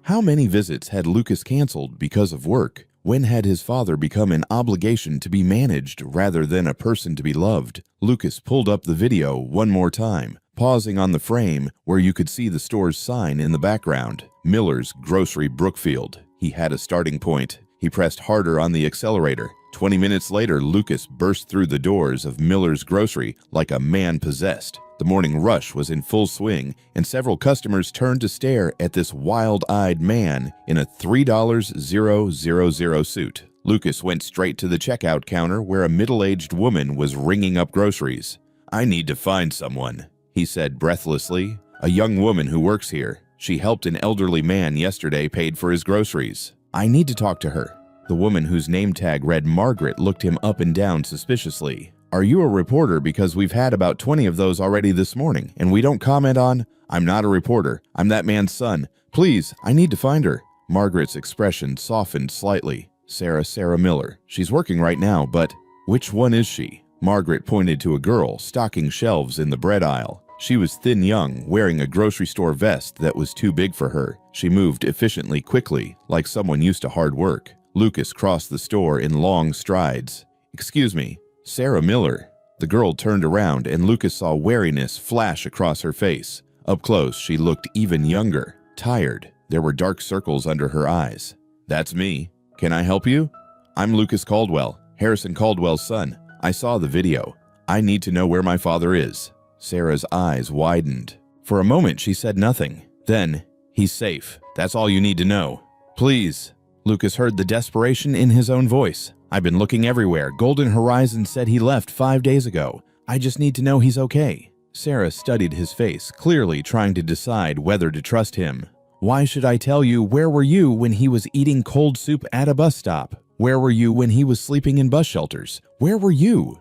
How many visits had Lucas canceled because of work? When had his father become an obligation to be managed rather than a person to be loved? Lucas pulled up the video one more time, pausing on the frame where you could see the store's sign in the background. Miller's Grocery Brookfield. He had a starting point. He pressed harder on the accelerator. 20 minutes later, Lucas burst through the doors of Miller's Grocery like a man possessed. The morning rush was in full swing, and several customers turned to stare at this wild-eyed man in a $3,000 suit. Lucas went straight to the checkout counter where a middle-aged woman was ringing up groceries. "I need to find someone," he said breathlessly. "A young woman who works here. She helped an elderly man yesterday, paid for his groceries. I need to talk to her." The woman whose name tag read Margaret looked him up and down suspiciously. "Are you a reporter? Because we've had about 20 of those already this morning, and we don't comment on—" "I'm not a reporter. I'm that man's son. Please, I need to find her." Margaret's expression softened slightly. Sarah Miller. "She's working right now, but—" "Which one is she?" Margaret pointed to a girl stocking shelves in the bread aisle. She was thin young, wearing a grocery store vest that was too big for her. She moved efficiently, quickly, like someone used to hard work. Lucas crossed the store in long strides. "Excuse me, Sarah Miller." The girl turned around and Lucas saw wariness flash across her face. Up close, she looked even younger, tired. There were dark circles under her eyes. "That's me. Can I help you?" "I'm Lucas Caldwell, Harrison Caldwell's son. I saw the video. I need to know where my father is." Sarah's eyes widened. For a moment, she said nothing. Then, "He's safe. That's all you need to know. Please." Lucas heard the desperation in his own voice. "I've been looking everywhere. Golden Horizon said he left 5 days ago. I just need to know he's okay." Sarah studied his face, clearly trying to decide whether to trust him. "Why should I tell you? Where were you when he was eating cold soup at a bus stop? Where were you when he was sleeping in bus shelters? Where were you?"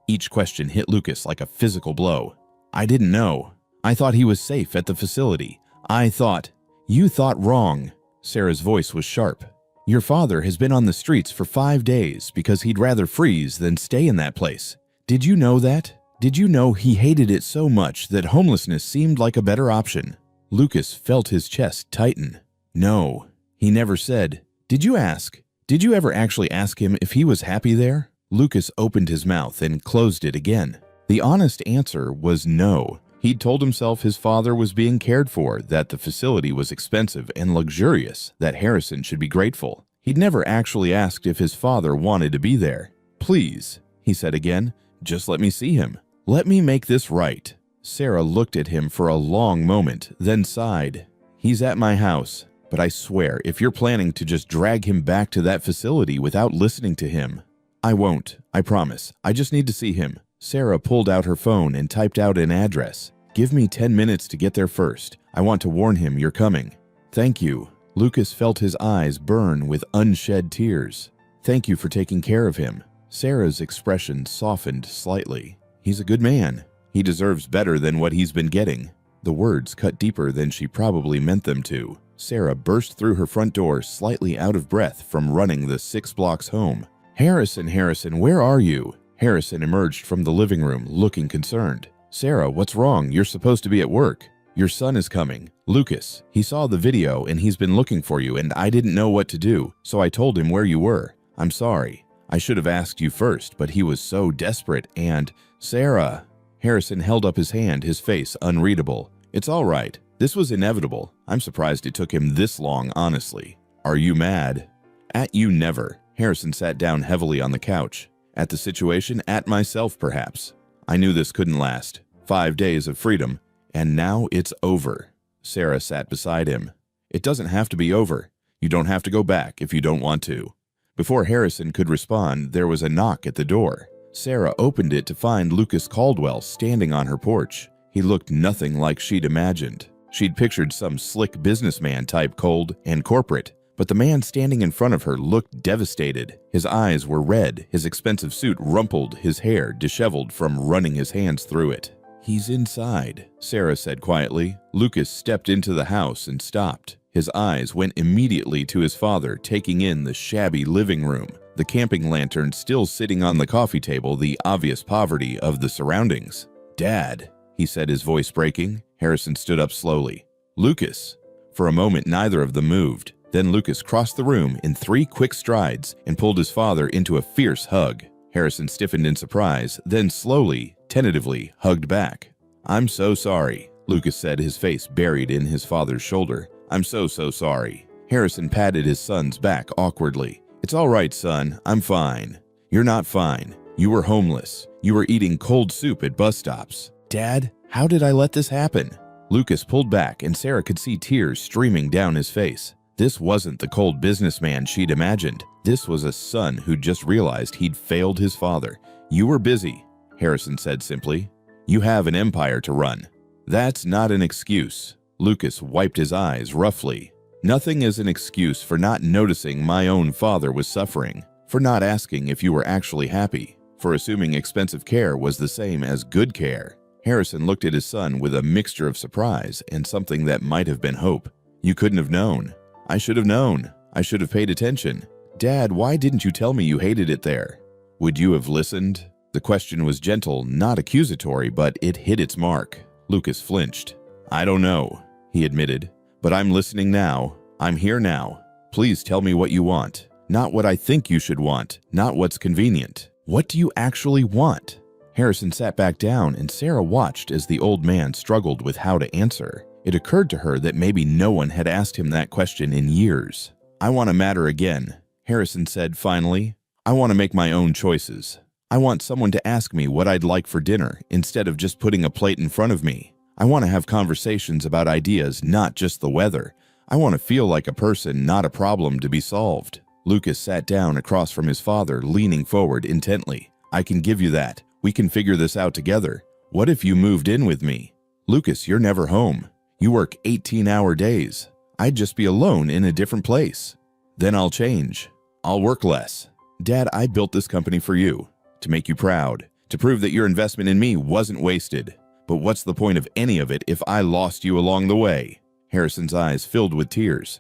Each question hit Lucas like a physical blow. "I didn't know. I thought he was safe at the facility. I thought—" "You thought wrong." Sarah's voice was sharp. "Your father has been on the streets for 5 days because he'd rather freeze than stay in that place. Did you know that? Did you know he hated it so much that homelessness seemed like a better option?" Lucas felt his chest tighten. "No, he never said." "Did you ask? Did you ever actually ask him if he was happy there?" Lucas opened his mouth and closed it again. The honest answer was no. He'd told himself his father was being cared for, that the facility was expensive and luxurious, that Harrison should be grateful. He'd never actually asked if his father wanted to be there. "Please," he said again, "just let me see him. Let me make this right." Sarah looked at him for a long moment, then sighed. "He's at my house, but I swear if you're planning to just drag him back to that facility without listening to him—" "I won't, I promise. I just need to see him." Sarah pulled out her phone and typed out an address. "Give me 10 minutes to get there first. I want to warn him you're coming." "Thank you." Lucas felt his eyes burn with unshed tears. "Thank you for taking care of him." Sarah's expression softened slightly. "He's a good man. He deserves better than what he's been getting." The words cut deeper than she probably meant them to. Sarah burst through her front door, slightly out of breath from running the 6 blocks home. "Harrison, Harrison, where are you?" Harrison emerged from the living room, looking concerned. "Sarah, what's wrong? You're supposed to be at work." "Your son is coming. Lucas. He saw the video and he's been looking for you, and I didn't know what to do, so I told him where you were. I'm sorry. I should have asked you first, but he was so desperate and—" "Sarah!" Harrison held up his hand, his face unreadable. "It's all right. This was inevitable. I'm surprised it took him this long, honestly." "Are you mad?" "At you never." Harrison sat down heavily on the couch. "At the situation, at myself perhaps. I knew this couldn't last. 5 days of freedom, and now it's over." Sarah sat beside him. "It doesn't have to be over. You don't have to go back if you don't want to." Before Harrison could respond, there was a knock at the door. Sarah opened it to find Lucas Caldwell standing on her porch. He looked nothing like she'd imagined. She'd pictured some slick businessman type, cold and corporate. But the man standing in front of her looked devastated. His eyes were red, his expensive suit rumpled, his hair disheveled from running his hands through it. "He's inside," Sarah said quietly. Lucas stepped into the house and stopped. His eyes went immediately to his father, taking in the shabby living room, the camping lantern still sitting on the coffee table, the obvious poverty of the surroundings. "Dad," he said, his voice breaking. Harrison stood up slowly. "Lucas." For a moment, neither of them moved. Then Lucas crossed the room in 3 quick strides and pulled his father into a fierce hug. Harrison stiffened in surprise, then slowly, tentatively hugged back. "I'm so sorry," Lucas said, his face buried in his father's shoulder. "I'm so sorry." Harrison patted his son's back awkwardly. "It's all right, son. I'm fine." "You're not fine. You were homeless. You were eating cold soup at bus stops." "Dad, how did I let this happen?" Lucas pulled back, and Sarah could see tears streaming down his face. This wasn't the cold businessman she'd imagined. This was a son who'd just realized he'd failed his father. "You were busy," Harrison said simply. "You have an empire to run." "That's not an excuse." Lucas wiped his eyes roughly. "Nothing is an excuse for not noticing my own father was suffering, for not asking if you were actually happy, for assuming expensive care was the same as good care." Harrison looked at his son with a mixture of surprise and something that might have been hope. "You couldn't have known." "I should have known. I should have paid attention." "Dad, why didn't you tell me you hated it there?" "Would you have listened?" The question was gentle, not accusatory, but it hit its mark. Lucas flinched. "I don't know," he admitted, "but I'm listening now. I'm here now. Please tell me what you want. Not what I think you should want, not what's convenient. What do you actually want?" Harrison sat back down, and Sarah watched as the old man struggled with how to answer. It occurred to her that maybe no one had asked him that question in years. "I want to matter again," Harrison said finally. "I want to make my own choices. I want someone to ask me what I'd like for dinner instead of just putting a plate in front of me. I want to have conversations about ideas, not just the weather. I want to feel like a person, not a problem to be solved." Lucas sat down across from his father, leaning forward intently. "I can give you that. We can figure this out together. What if you moved in with me?" "Lucas, you're never home. You work 18-hour days. I'd just be alone in a different place." "Then I'll change. I'll work less." "Dad, I built this company for you, to make you proud, to prove that your investment in me wasn't wasted. But what's the point of any of it if I lost you along the way?" Harrison's eyes filled with tears.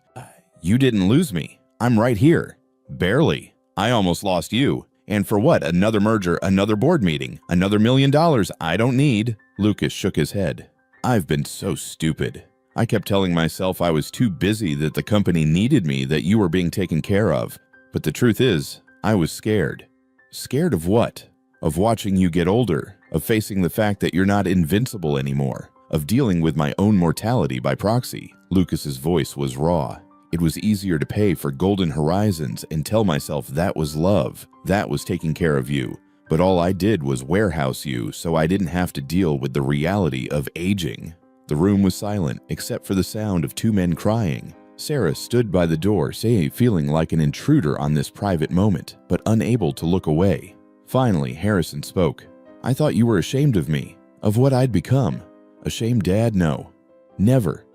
"You didn't lose me. I'm right here." "Barely. I almost lost you. And for what? Another merger, another board meeting, another $1 million I don't need." Lucas shook his head. "I've been so stupid. I kept telling myself I was too busy, that the company needed me, that you were being taken care of. But the truth is, I was scared." "Scared of what?" "Of watching you get older, of facing the fact that you're not invincible anymore, of dealing with my own mortality by proxy. Lucas's voice was raw. It was easier to pay for golden horizons and tell myself that was love, that was taking care of you. But all I did was warehouse you so I didn't have to deal with the reality of aging. The room was silent except for the sound of two men crying. Sarah stood by the door, feeling like an intruder on this private moment, but unable to look away. Finally, Harrison spoke. "I thought you were ashamed of me, of what I'd become." "Ashamed, Dad? No. Never.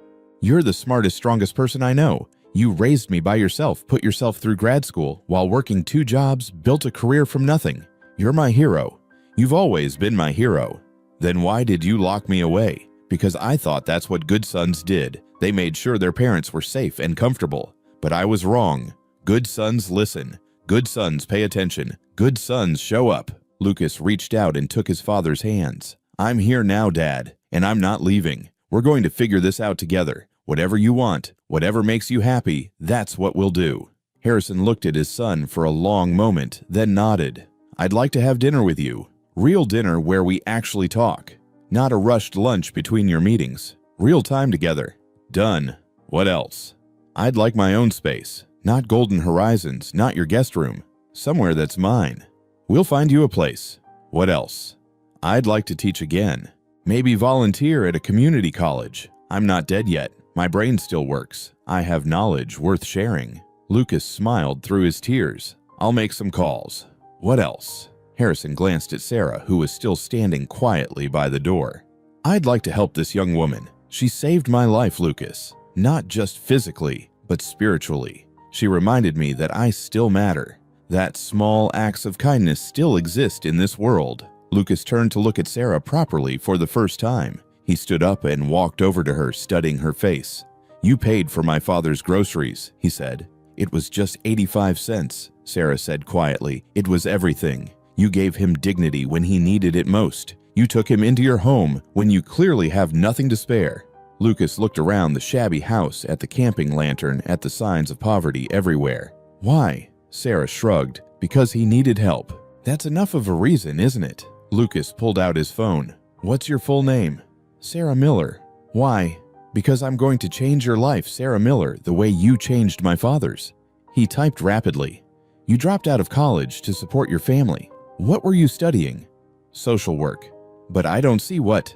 You're the smartest, strongest person I know. You raised me by yourself, put yourself through grad school, while working 2 jobs, built a career from nothing. You're my hero. You've always been my hero. Then why did you lock me away? Because I thought that's what good sons did. They made sure their parents were safe and comfortable. But I was wrong. Good sons listen. Good sons pay attention. Good sons show up." Lucas reached out and took his father's hands. "I'm here now, Dad, and I'm not leaving. We're going to figure this out together. Whatever you want, whatever makes you happy, that's what we'll do." Harrison looked at his son for a long moment, then nodded. "I'd like to have dinner with you. Real dinner where we actually talk. Not a rushed lunch between your meetings. Real time together." "Done. What else?" "I'd like my own space. Not golden horizons, not your guest room. Somewhere that's mine." "We'll find you a place." "What else?" "I'd like to teach again. Maybe volunteer at a community college. I'm not dead yet. My brain still works. I have knowledge worth sharing." Lucas smiled through his tears. "I'll make some calls." "What else?" Harrison glanced at Sarah, who was still standing quietly by the door. "I'd like to help this young woman. She saved my life, Lucas. Not just physically, but spiritually. She reminded me that I still matter, that small acts of kindness still exist in this world." Lucas turned to look at Sarah properly for the first time. He stood up and walked over to her, studying her face. "You paid for my father's groceries," he said. "It was just 85 cents, Sarah said quietly. "It was everything. You gave him dignity when he needed it most. You took him into your home when you clearly have nothing to spare." Lucas looked around the shabby house, at the camping lantern, at the signs of poverty everywhere. "Why?" Sarah shrugged. "Because he needed help." "That's enough of a reason, isn't it?" Lucas pulled out his phone. "What's your full name?" "Sarah Miller." "Why?" "Because I'm going to change your life, Sarah Miller, the way you changed my father's." He typed rapidly. "You dropped out of college to support your family. What were you studying?" "Social work." "But I don't see what."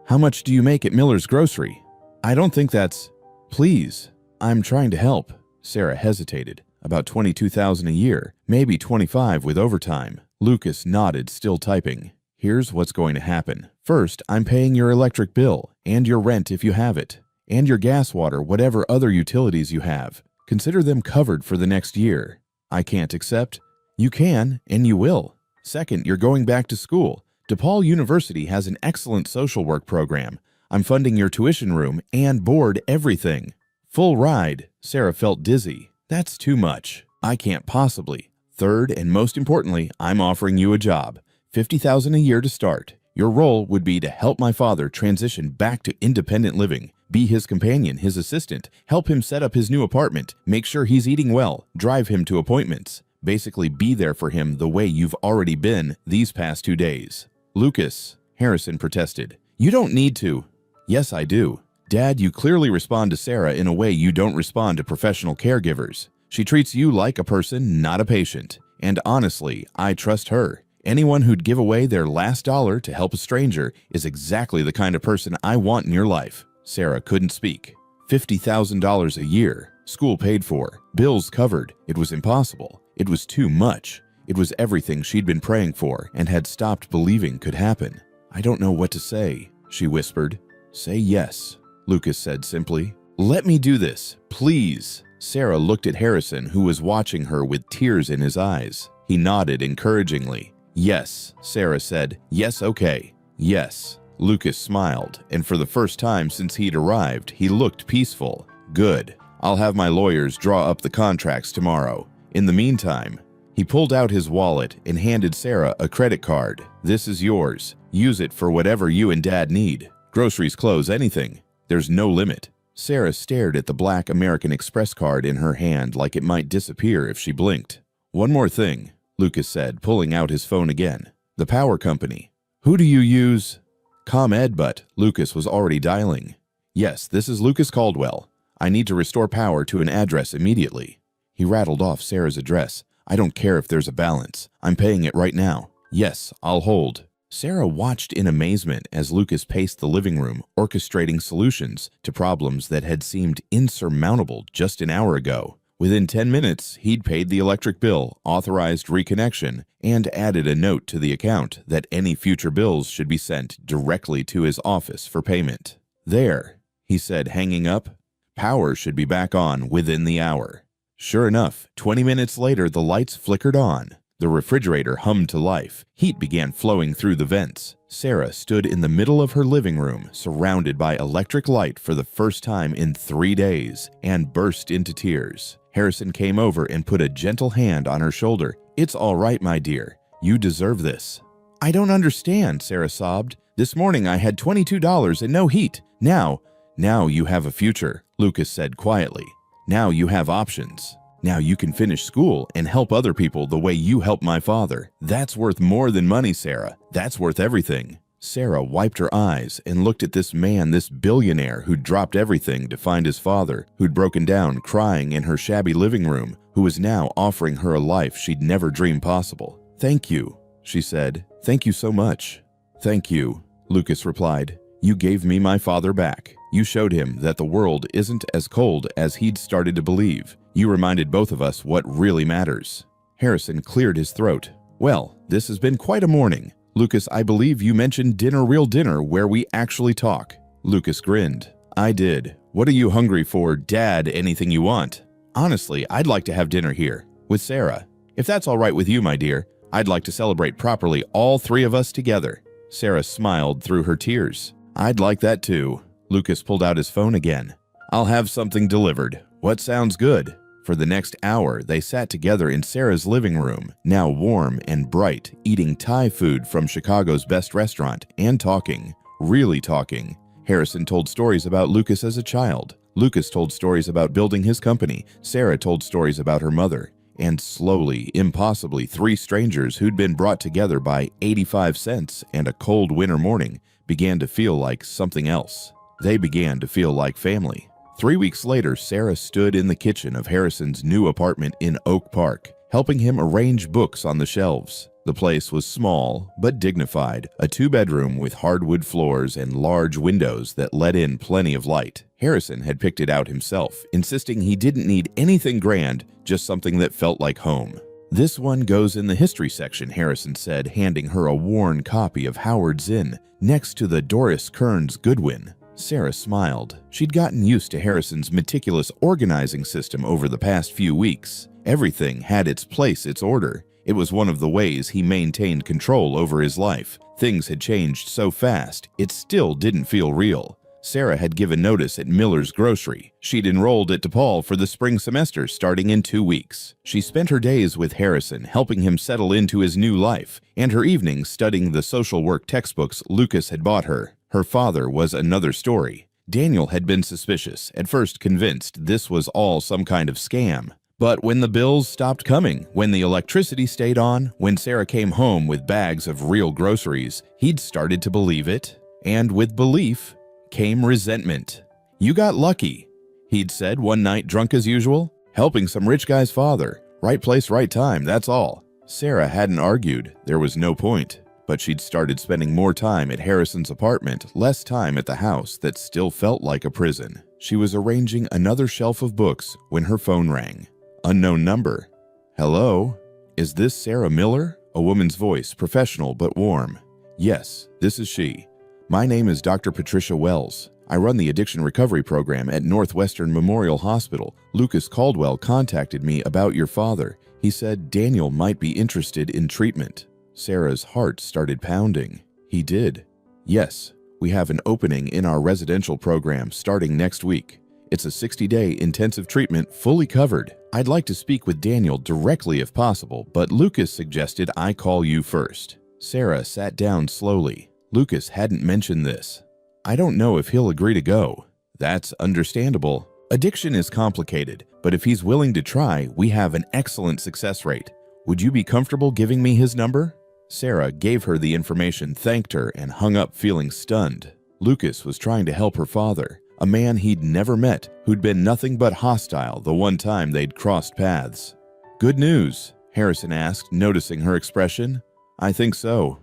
"How much do you make at Miller's Grocery?" "I don't think that's—" "Please, I'm trying to help." Sarah hesitated. "About $22,000 a year, maybe 25 with overtime." Lucas nodded, still typing. "Here's what's going to happen. First, I'm paying your electric bill, and your rent if you have it, and your gas, water, whatever other utilities you have. Consider them covered for the next year." "I can't accept." "You can, and you will." "Second, you're going back to school. DePaul University has an excellent social work program. I'm funding your tuition room and board, everything. Full ride." Sarah felt dizzy. "That's too much. I can't possibly." "Third, and most importantly, I'm offering you a job. $50,000 a year to start. Your role would be to help my father transition back to independent living. Be his companion, his assistant, help him set up his new apartment, make sure he's eating well, drive him to appointments. Basically be there for him the way you've already been these past 2 days." "Lucas," Harrison protested, "you don't need to." "Yes, I do. Dad, you clearly respond to Sarah in a way you don't respond to professional caregivers. She treats you like a person, not a patient. And honestly, I trust her. Anyone who'd give away their last dollar to help a stranger is exactly the kind of person I want in your life." Sarah couldn't speak. $50,000 a year, school paid for, bills covered. It was impossible. It was too much. It was everything she'd been praying for and had stopped believing could happen. "I don't know what to say," she whispered. "Say yes," Lucas said simply. "Let me do this, please." Sarah looked at Harrison, who was watching her with tears in his eyes. He nodded encouragingly. "Yes," Sarah said. "Yes, okay. Yes." Lucas smiled, and for the first time since he'd arrived, he looked peaceful. "Good. I'll have my lawyers draw up the contracts tomorrow. In the meantime," he pulled out his wallet and handed Sarah a credit card. "This is yours. Use it for whatever you and Dad need. Groceries, clothes, anything. There's no limit." Sarah stared at the black American Express card in her hand like it might disappear if she blinked. "One more thing," Lucas said, pulling out his phone again. "The power company. Who do you use? ComEd, but Lucas was already dialing. Yes, this is Lucas Caldwell. I need to restore power to an address immediately. He rattled off Sarah's address. I don't care if there's a balance. I'm paying it right now. Yes, I'll hold. Sarah watched in amazement as Lucas paced the living room, orchestrating solutions to problems that had seemed insurmountable just an hour ago. Within 10 minutes, he'd paid the electric bill, authorized reconnection, and added a note to the account that any future bills should be sent directly to his office for payment. There, he said, hanging up. Power should be back on within the hour. Sure enough, 20 minutes later, the lights flickered on. The refrigerator hummed to life. Heat began flowing through the vents. Sarah stood in the middle of her living room, surrounded by electric light for the first time in 3 days, and burst into tears. Harrison came over and put a gentle hand on her shoulder. It's all right, my dear. You deserve this. I don't understand, Sarah sobbed. This morning I had $22 and no heat. Now you have a future, Lucas said quietly. Now you have options. Now you can finish school and help other people the way you helped my father. That's worth more than money, Sarah. That's worth everything. Sarah wiped her eyes and looked at this man, this billionaire who'd dropped everything to find his father, who'd broken down crying in her shabby living room, who was now offering her a life she'd never dreamed possible. Thank you, she said. Thank you so much. Thank you, Lucas replied. You gave me my father back. You showed him that the world isn't as cold as he'd started to believe. You reminded both of us what really matters. Harrison cleared his throat. Well, this has been quite a morning. Lucas, I believe you mentioned real dinner, where we actually talk. Lucas grinned. I did. What are you hungry for, Dad? Anything you want? Honestly, I'd like to have dinner here, with Sarah. If that's all right with you, my dear, I'd like to celebrate properly, all three of us together. Sarah smiled through her tears. I'd like that too. Lucas pulled out his phone again. I'll have something delivered. What sounds good? For the next hour, they sat together in Sarah's living room, now warm and bright, eating Thai food from Chicago's best restaurant, and talking. Really talking. Harrison told stories about Lucas as a child. Lucas told stories about building his company. Sarah told stories about her mother. And slowly, impossibly, three strangers who'd been brought together by 85 cents and a cold winter morning began to feel like something else. They began to feel like family. 3 weeks later, Sarah stood in the kitchen of Harrison's new apartment in Oak Park, helping him arrange books on the shelves. The place was small but dignified, a 2-bedroom with hardwood floors and large windows that let in plenty of light. Harrison had picked it out himself, insisting he didn't need anything grand, just something that felt like home. This one goes in the history section, Harrison said, handing her a worn copy of Howard Zinn, next to the Doris Kearns Goodwin. Sarah smiled. She'd gotten used to Harrison's meticulous organizing system over the past few weeks. Everything had its place, its order. It was one of the ways he maintained control over his life. Things had changed so fast, it still didn't feel real. Sarah had given notice at Miller's Grocery. She'd enrolled at DePaul for the spring semester starting in 2 weeks. She spent her days with Harrison, helping him settle into his new life, and her evenings studying the social work textbooks Lucas had bought her. Her father was another story. Daniel had been suspicious, at first convinced this was all some kind of scam. But when the bills stopped coming, when the electricity stayed on, when Sarah came home with bags of real groceries, he'd started to believe it. And with belief came resentment. You got lucky, he'd said one night, drunk as usual. Helping some rich guy's father. Right place, right time, that's all. Sarah hadn't argued. There was no point. But she'd started spending more time at Harrison's apartment, less time at the house that still felt like a prison. She was arranging another shelf of books when her phone rang. Unknown number. Hello? Is this Sarah Miller? A woman's voice, professional but warm. Yes, this is she. My name is Dr. Patricia Wells. I run the addiction recovery program at Northwestern Memorial Hospital. Lucas Caldwell contacted me about your father. He said Daniel might be interested in treatment. Sarah's heart started pounding. He did. Yes, we have an opening in our residential program starting next week. It's a 60-day intensive treatment, fully covered. I'd like to speak with Daniel directly if possible, but Lucas suggested I call you first. Sarah sat down slowly. Lucas hadn't mentioned this. I don't know if he'll agree to go. That's understandable. Addiction is complicated, but if he's willing to try, we have an excellent success rate. Would you be comfortable giving me his number? Sarah gave her the information, thanked her, and hung up feeling stunned. Lucas was trying to help her father, a man he'd never met, who'd been nothing but hostile the one time they'd crossed paths. "Good news?" Harrison asked, noticing her expression. "I think so."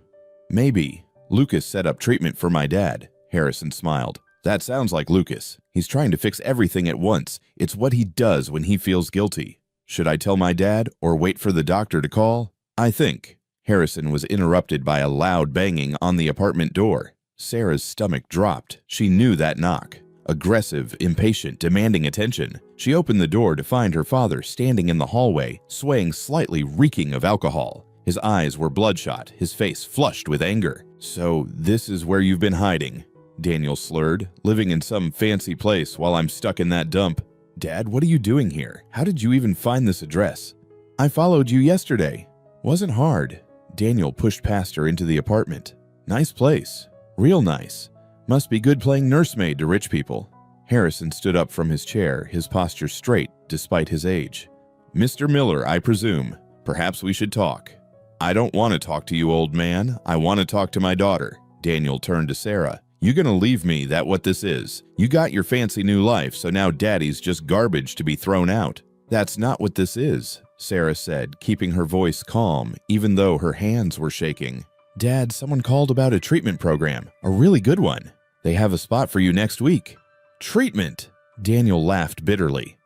"Maybe." "Lucas set up treatment for my dad." Harrison smiled. "That sounds like Lucas. He's trying to fix everything at once. It's what he does when he feels guilty. Should I tell my dad or wait for the doctor to call?" "I think." Harrison was interrupted by a loud banging on the apartment door. Sarah's stomach dropped. She knew that knock. Aggressive, impatient, demanding attention. She opened the door to find her father standing in the hallway, swaying slightly, reeking of alcohol. His eyes were bloodshot, his face flushed with anger. "So this is where you've been hiding," Daniel slurred, "living in some fancy place while I'm stuck in that dump." "Dad, what are you doing here? How did you even find this address?" "I followed you yesterday." "Wasn't hard." Daniel pushed past her into the apartment. "Nice place. Real nice. Must be good playing nursemaid to rich people." Harrison stood up from his chair, his posture straight despite his age. "Mr. Miller, I presume. Perhaps we should talk." "I don't want to talk to you, old man. I want to talk to my daughter." Daniel turned to Sarah. "You gonna leave me that what this is? You got your fancy new life, so now daddy's just garbage to be thrown out." "That's not what this is," Sarah said, keeping her voice calm, even though her hands were shaking. "Dad, someone called about a treatment program, a really good one. They have a spot for you next week." "Treatment?" Daniel laughed bitterly.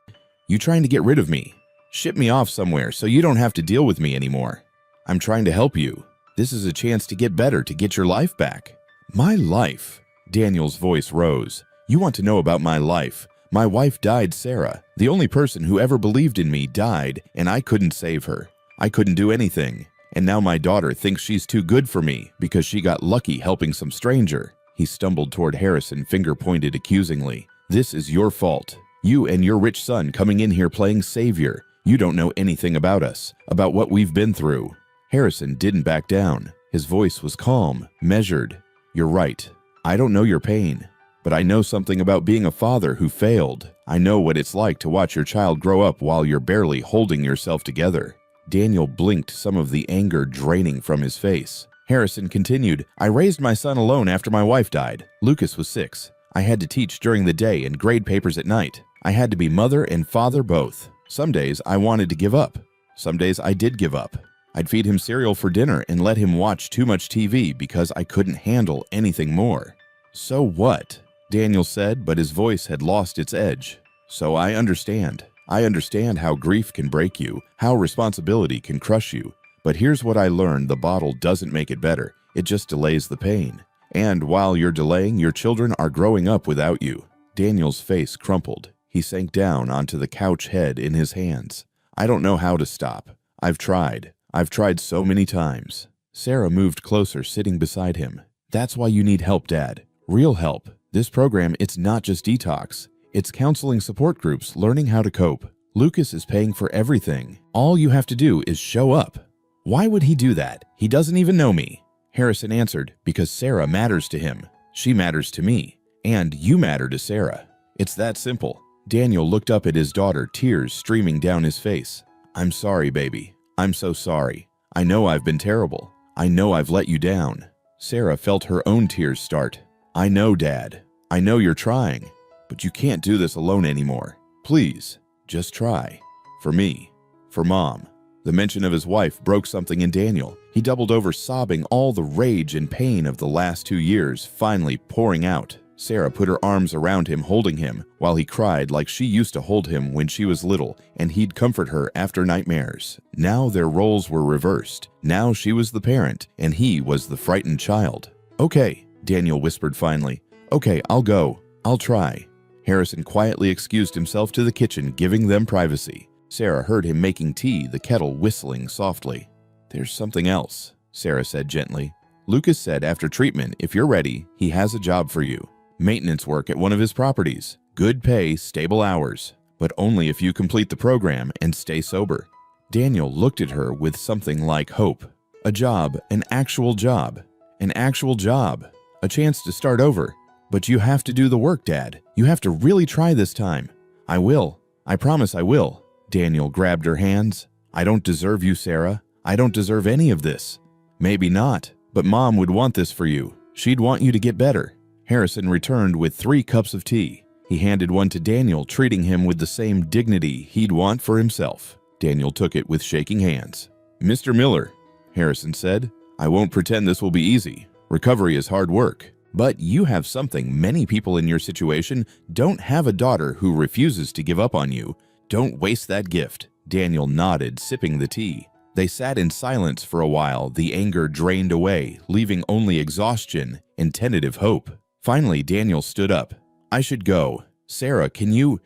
"You trying to get rid of me? Ship me off somewhere so you don't have to deal with me anymore. I'm trying to help you. This is a chance to get better, to get your life back." "My life?" Daniel's voice rose. "You want to know about my life? My wife died, Sarah. The only person who ever believed in me died, and I couldn't save her. I couldn't do anything. And now my daughter thinks she's too good for me because she got lucky helping some stranger." He stumbled toward Harrison, finger pointed accusingly. "This is your fault. You and your rich son coming in here playing savior. You don't know anything about us, about what we've been through." Harrison didn't back down. His voice was calm, measured. "You're right. I don't know your pain. But I know something about being a father who failed. I know what it's like to watch your child grow up while you're barely holding yourself together." Daniel blinked, some of the anger draining from his face. Harrison continued, "I raised my son alone after my wife died. Lucas was 6. I had to teach during the day and grade papers at night. I had to be mother and father both. Some days I wanted to give up. Some days I did give up. I'd feed him cereal for dinner and let him watch too much TV because I couldn't handle anything more." "So what?" Daniel said, but his voice had lost its edge. "So I understand. I understand how grief can break you, how responsibility can crush you. But here's what I learned: the bottle doesn't make it better. It just delays the pain. And while you're delaying, your children are growing up without you." Daniel's face crumpled. He sank down onto the couch, head in his hands. "I don't know how to stop. I've tried. I've tried so many times." Sarah moved closer, sitting beside him. "That's why you need help, Dad. Real help. This program, it's not just detox. It's counseling, support groups, learning how to cope. Lucas is paying for everything. All you have to do is show up." "Why would he do that? He doesn't even know me." Harrison answered, "Because Sarah matters to him. She matters to me. And you matter to Sarah. It's that simple." Daniel looked up at his daughter, tears streaming down his face. "I'm sorry, baby. I'm so sorry. I know I've been terrible. I know I've let you down." Sarah felt her own tears start. "I know, Dad. I know you're trying. But you can't do this alone anymore. Please, just try. For me. For Mom." The mention of his wife broke something in Daniel. He doubled over, sobbing, all the rage and pain of the last 2 years finally pouring out. Sarah put her arms around him, holding him, while he cried like she used to hold him when she was little, and he'd comfort her after nightmares. Now their roles were reversed. Now she was the parent, and he was the frightened child. "Okay," Daniel whispered finally. "Okay, I'll go. I'll try." Harrison quietly excused himself to the kitchen, giving them privacy. Sarah heard him making tea, the kettle whistling softly. "There's something else," Sarah said gently. "Lucas said after treatment, if you're ready, he has a job for you. Maintenance work at one of his properties. Good pay, stable hours. But only if you complete the program and stay sober." Daniel looked at her with something like hope. A job, an actual job. An actual job. A chance to start over. "But you have to do the work, Dad. You have to really try this time." "I will. I promise I will." Daniel grabbed her hands. "I don't deserve you, Sarah. I don't deserve any of this." Maybe not, but Mom would want this for you. She'd want you to get better. Harrison returned with 3 cups of tea. He handed one to Daniel, treating him with the same dignity he'd want for himself. Daniel took it with shaking hands. "Mr. Miller," Harrison said, "I won't pretend this will be easy. Recovery is hard work. But you have something many people in your situation don't have: a daughter who refuses to give up on you. Don't waste that gift." Daniel nodded, sipping the tea. They sat in silence for a while, the anger drained away, leaving only exhaustion and tentative hope. Finally, Daniel stood up. "I should go. Sarah, can you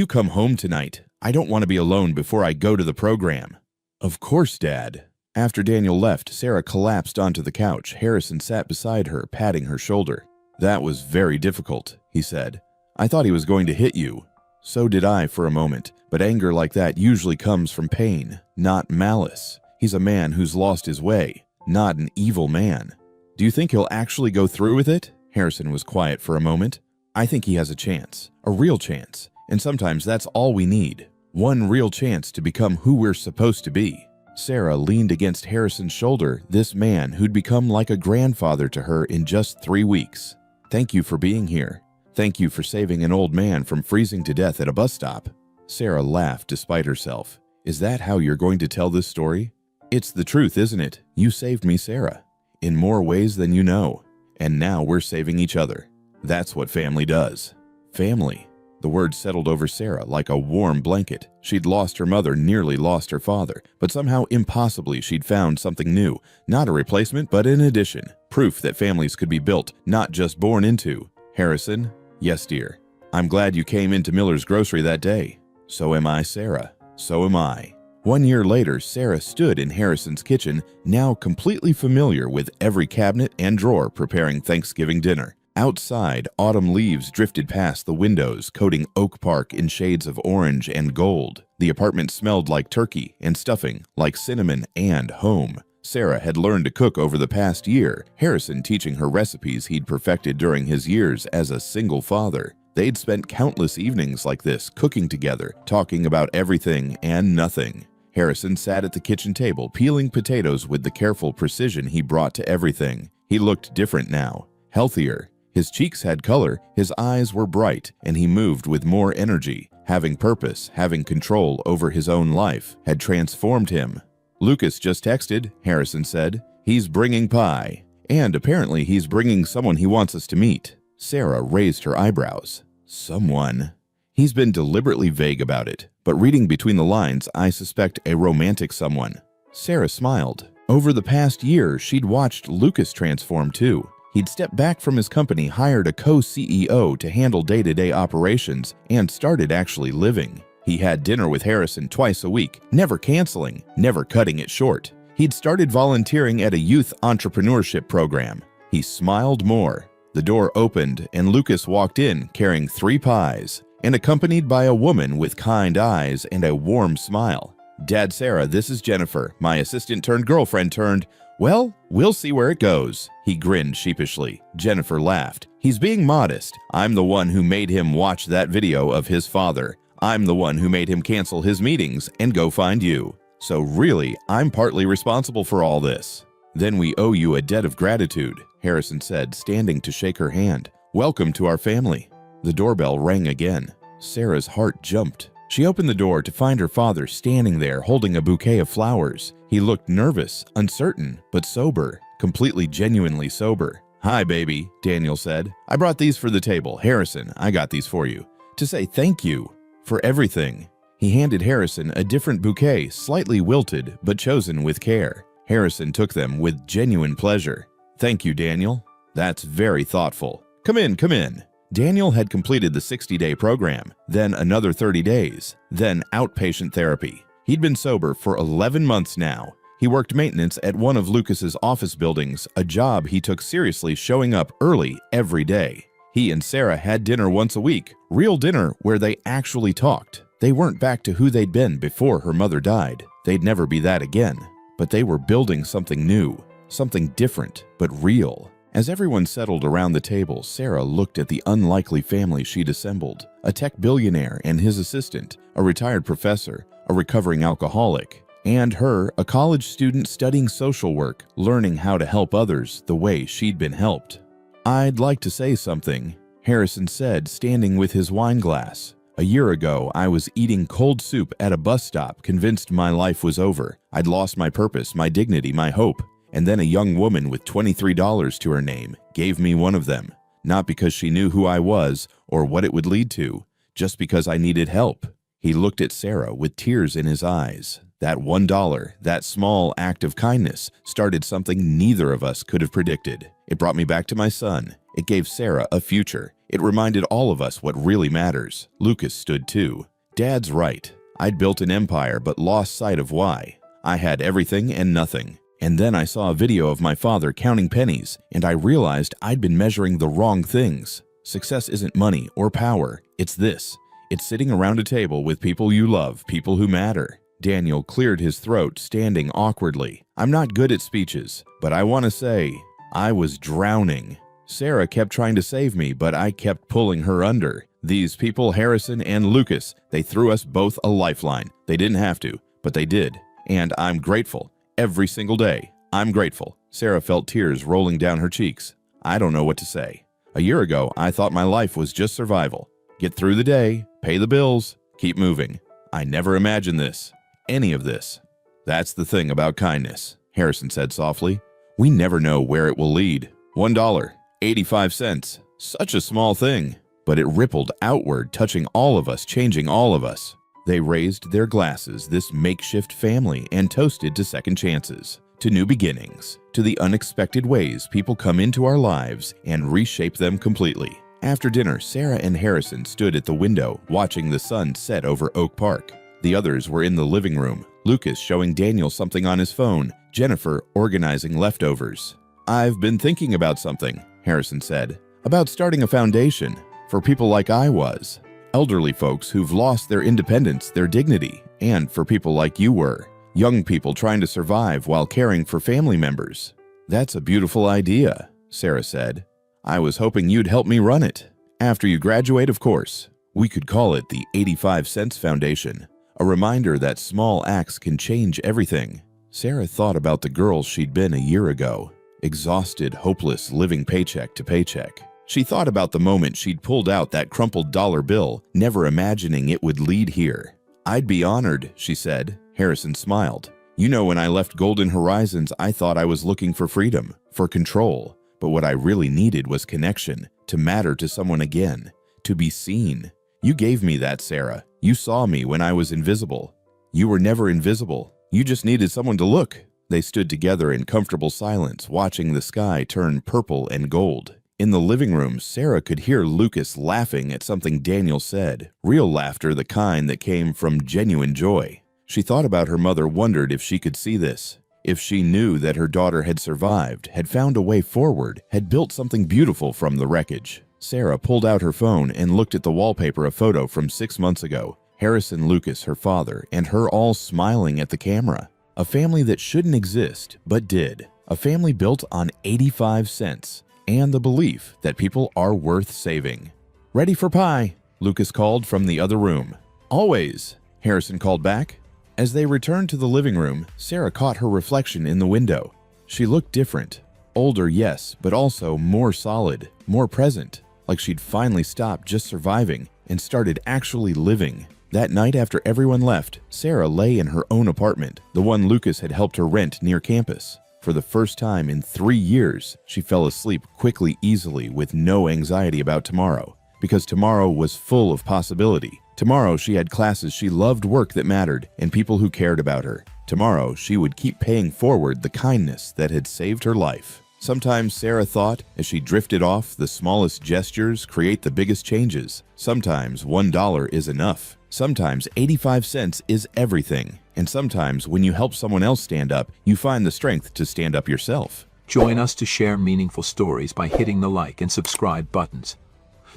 come home tonight? I don't want to be alone before I go to the program." "Of course, Dad." After Daniel left, Sarah collapsed onto the couch. Harrison sat beside her, patting her shoulder. "That was very difficult," he said. "I thought he was going to hit you." "So did I for a moment, but anger like that usually comes from pain, not malice. He's a man who's lost his way, not an evil man." "Do you think he'll actually go through with it?" Harrison was quiet for a moment. "I think he has a chance, a real chance, and sometimes that's all we need. One real chance to become who we're supposed to be." Sarah leaned against Harrison's shoulder, this man who'd become like a grandfather to her in just 3 weeks. "Thank you for being here. Thank you for saving an old man from freezing to death at a bus stop." Sarah laughed despite herself. "Is that how you're going to tell this story?" "It's the truth, isn't it? You saved me, Sarah. In more ways than you know. And now we're saving each other. That's what family does." Family. The word settled over Sarah like a warm blanket. She'd lost her mother, nearly lost her father, but somehow impossibly she'd found something new. Not a replacement, but an addition. Proof that families could be built, not just born into. "Harrison?" "Yes, dear. I'm glad you came into Miller's grocery that day." "So am I, Sarah. So am I." 1 year later, Sarah stood in Harrison's kitchen, now completely familiar with every cabinet and drawer, preparing Thanksgiving dinner. Outside, autumn leaves drifted past the windows, coating Oak Park in shades of orange and gold. The apartment smelled like turkey and stuffing, like cinnamon and home. Sarah had learned to cook over the past year, Harrison teaching her recipes he'd perfected during his years as a single father. They'd spent countless evenings like this, cooking together, talking about everything and nothing. Harrison sat at the kitchen table, peeling potatoes with the careful precision he brought to everything. He looked different now, healthier. His cheeks had color, his eyes were bright, and he moved with more energy. Having purpose, having control over his own life, had transformed him. "Lucas just texted," Harrison said. "He's bringing pie. And apparently he's bringing someone he wants us to meet." Sarah raised her eyebrows. "Someone?" "He's been deliberately vague about it, but reading between the lines, I suspect a romantic someone." Sarah smiled. Over the past year, she'd watched Lucas transform too. He'd stepped back from his company, hired a co-CEO to handle day-to-day operations, and started actually living. He had dinner with Harrison twice a week, never canceling, never cutting it short. He'd started volunteering at a youth entrepreneurship program. He smiled more. The door opened, and Lucas walked in carrying 3 pies, and accompanied by a woman with kind eyes and a warm smile. "Dad, Sarah, this is Jennifer, my assistant turned girlfriend turned. Well, we'll see where it goes." He grinned sheepishly. Jennifer laughed. "He's being modest. I'm the one who made him watch that video of his father. I'm the one who made him cancel his meetings and go find you. So really, I'm partly responsible for all this." "Then we owe you a debt of gratitude," Harrison said, standing to shake her hand. "Welcome to our family." The doorbell rang again. Sarah's heart jumped. She opened the door to find her father standing there holding a bouquet of flowers. He looked nervous, uncertain, but sober, completely genuinely sober. "Hi, baby," Daniel said. "I brought these for the table. Harrison, I got these for you. To say thank you for everything." He handed Harrison a different bouquet, slightly wilted, but chosen with care. Harrison took them with genuine pleasure. "Thank you, Daniel. That's very thoughtful. Come in, come in." Daniel had completed the 60-day program, then another 30 days, then outpatient therapy. He'd been sober for 11 months now. He worked maintenance at one of Lucas's office buildings, a job he took seriously, showing up early every day. He and Sarah had dinner once a week, real dinner where they actually talked. They weren't back to who they'd been before her mother died. They'd never be that again. But they were building something new, something different, but real. As everyone settled around the table, Sarah looked at the unlikely family she'd assembled. A tech billionaire and his assistant, a retired professor, a recovering alcoholic. And her, a college student studying social work, learning how to help others the way she'd been helped. "I'd like to say something," Harrison said, standing with his wine glass. "A year ago, I was eating cold soup at a bus stop, convinced my life was over. I'd lost my purpose, my dignity, my hope. And then a young woman with $23 to her name gave me one of them. Not because she knew who I was or what it would lead to, just because I needed help." He looked at Sarah with tears in his eyes. That $1, that small act of kindness, started something neither of us could have predicted. It brought me back to my son. It gave Sarah a future. It reminded all of us what really matters. Lucas stood too. "Dad's right. I'd built an empire but lost sight of why. I had everything and nothing. And then I saw a video of my father counting pennies, and I realized I'd been measuring the wrong things. Success isn't money or power. It's this. It's sitting around a table with people you love, people who matter." Daniel cleared his throat, standing awkwardly. "I'm not good at speeches, but I want to say, I was drowning. Sarah kept trying to save me, but I kept pulling her under. These people, Harrison and Lucas, they threw us both a lifeline. They didn't have to, but they did. And I'm grateful. Every single day, I'm grateful." Sarah felt tears rolling down her cheeks. "I don't know what to say. A year ago, I thought my life was just survival. Get through the day, pay the bills, keep moving. I never imagined this. Any of this." "That's the thing about kindness," Harrison said softly. "We never know where it will lead. $1, 85 cents. Such a small thing. But it rippled outward, touching all of us, changing all of us." They raised their glasses, this makeshift family, and toasted to second chances, to new beginnings, to the unexpected ways people come into our lives and reshape them completely. After dinner, Sarah and Harrison stood at the window, watching the sun set over Oak Park. The others were in the living room, Lucas showing Daniel something on his phone, Jennifer organizing leftovers. "I've been thinking about something," Harrison said, "about starting a foundation for people like I was. Elderly folks who've lost their independence, their dignity, and for people like you were. Young people trying to survive while caring for family members." "That's a beautiful idea," Sarah said. "I was hoping you'd help me run it. After you graduate, of course. We could call it the 85 Cents Foundation. A reminder that small acts can change everything." Sarah thought about the girl she'd been a year ago, exhausted, hopeless, living paycheck to paycheck. She thought about the moment she'd pulled out that crumpled dollar bill, never imagining it would lead here. "I'd be honored," she said. Harrison smiled. "You know, when I left Golden Horizons, I thought I was looking for freedom, for control. But what I really needed was connection, to matter to someone again, to be seen. You gave me that, Sarah. You saw me when I was invisible. You were never invisible. You just needed someone to look." They stood together in comfortable silence, watching the sky turn purple and gold. In the living room, Sarah could hear Lucas laughing at something Daniel said, real laughter, the kind that came from genuine joy. She thought about her mother, wondered if she could see this, if she knew that her daughter had survived, had found a way forward, had built something beautiful from the wreckage. Sarah pulled out her phone and looked at the wallpaper, a photo from 6 months ago. Harrison, Lucas, her father, and her all smiling at the camera. A family that shouldn't exist, but did. A family built on 85 cents and the belief that people are worth saving. "Ready for pie," Lucas called from the other room. "Always," Harrison called back. As they returned to the living room, Sarah caught her reflection in the window. She looked different. Older, yes, but also more solid, more present, like she'd finally stopped just surviving and started actually living. That night after everyone left, Sarah lay in her own apartment, the one Lucas had helped her rent near campus. For the first time in 3 years, she fell asleep quickly, easily, with no anxiety about tomorrow. Because tomorrow was full of possibility. Tomorrow she had classes she loved, work that mattered, and people who cared about her. Tomorrow she would keep paying forward the kindness that had saved her life. Sometimes Sarah thought, as she drifted off, the smallest gestures create the biggest changes. Sometimes $1 is enough. Sometimes 85 cents is everything. And sometimes when you help someone else stand up, you find the strength to stand up yourself. Join us to share meaningful stories by hitting the like and subscribe buttons.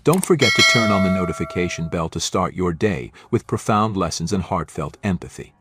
Don't forget to turn on the notification bell to start your day with profound lessons and heartfelt empathy.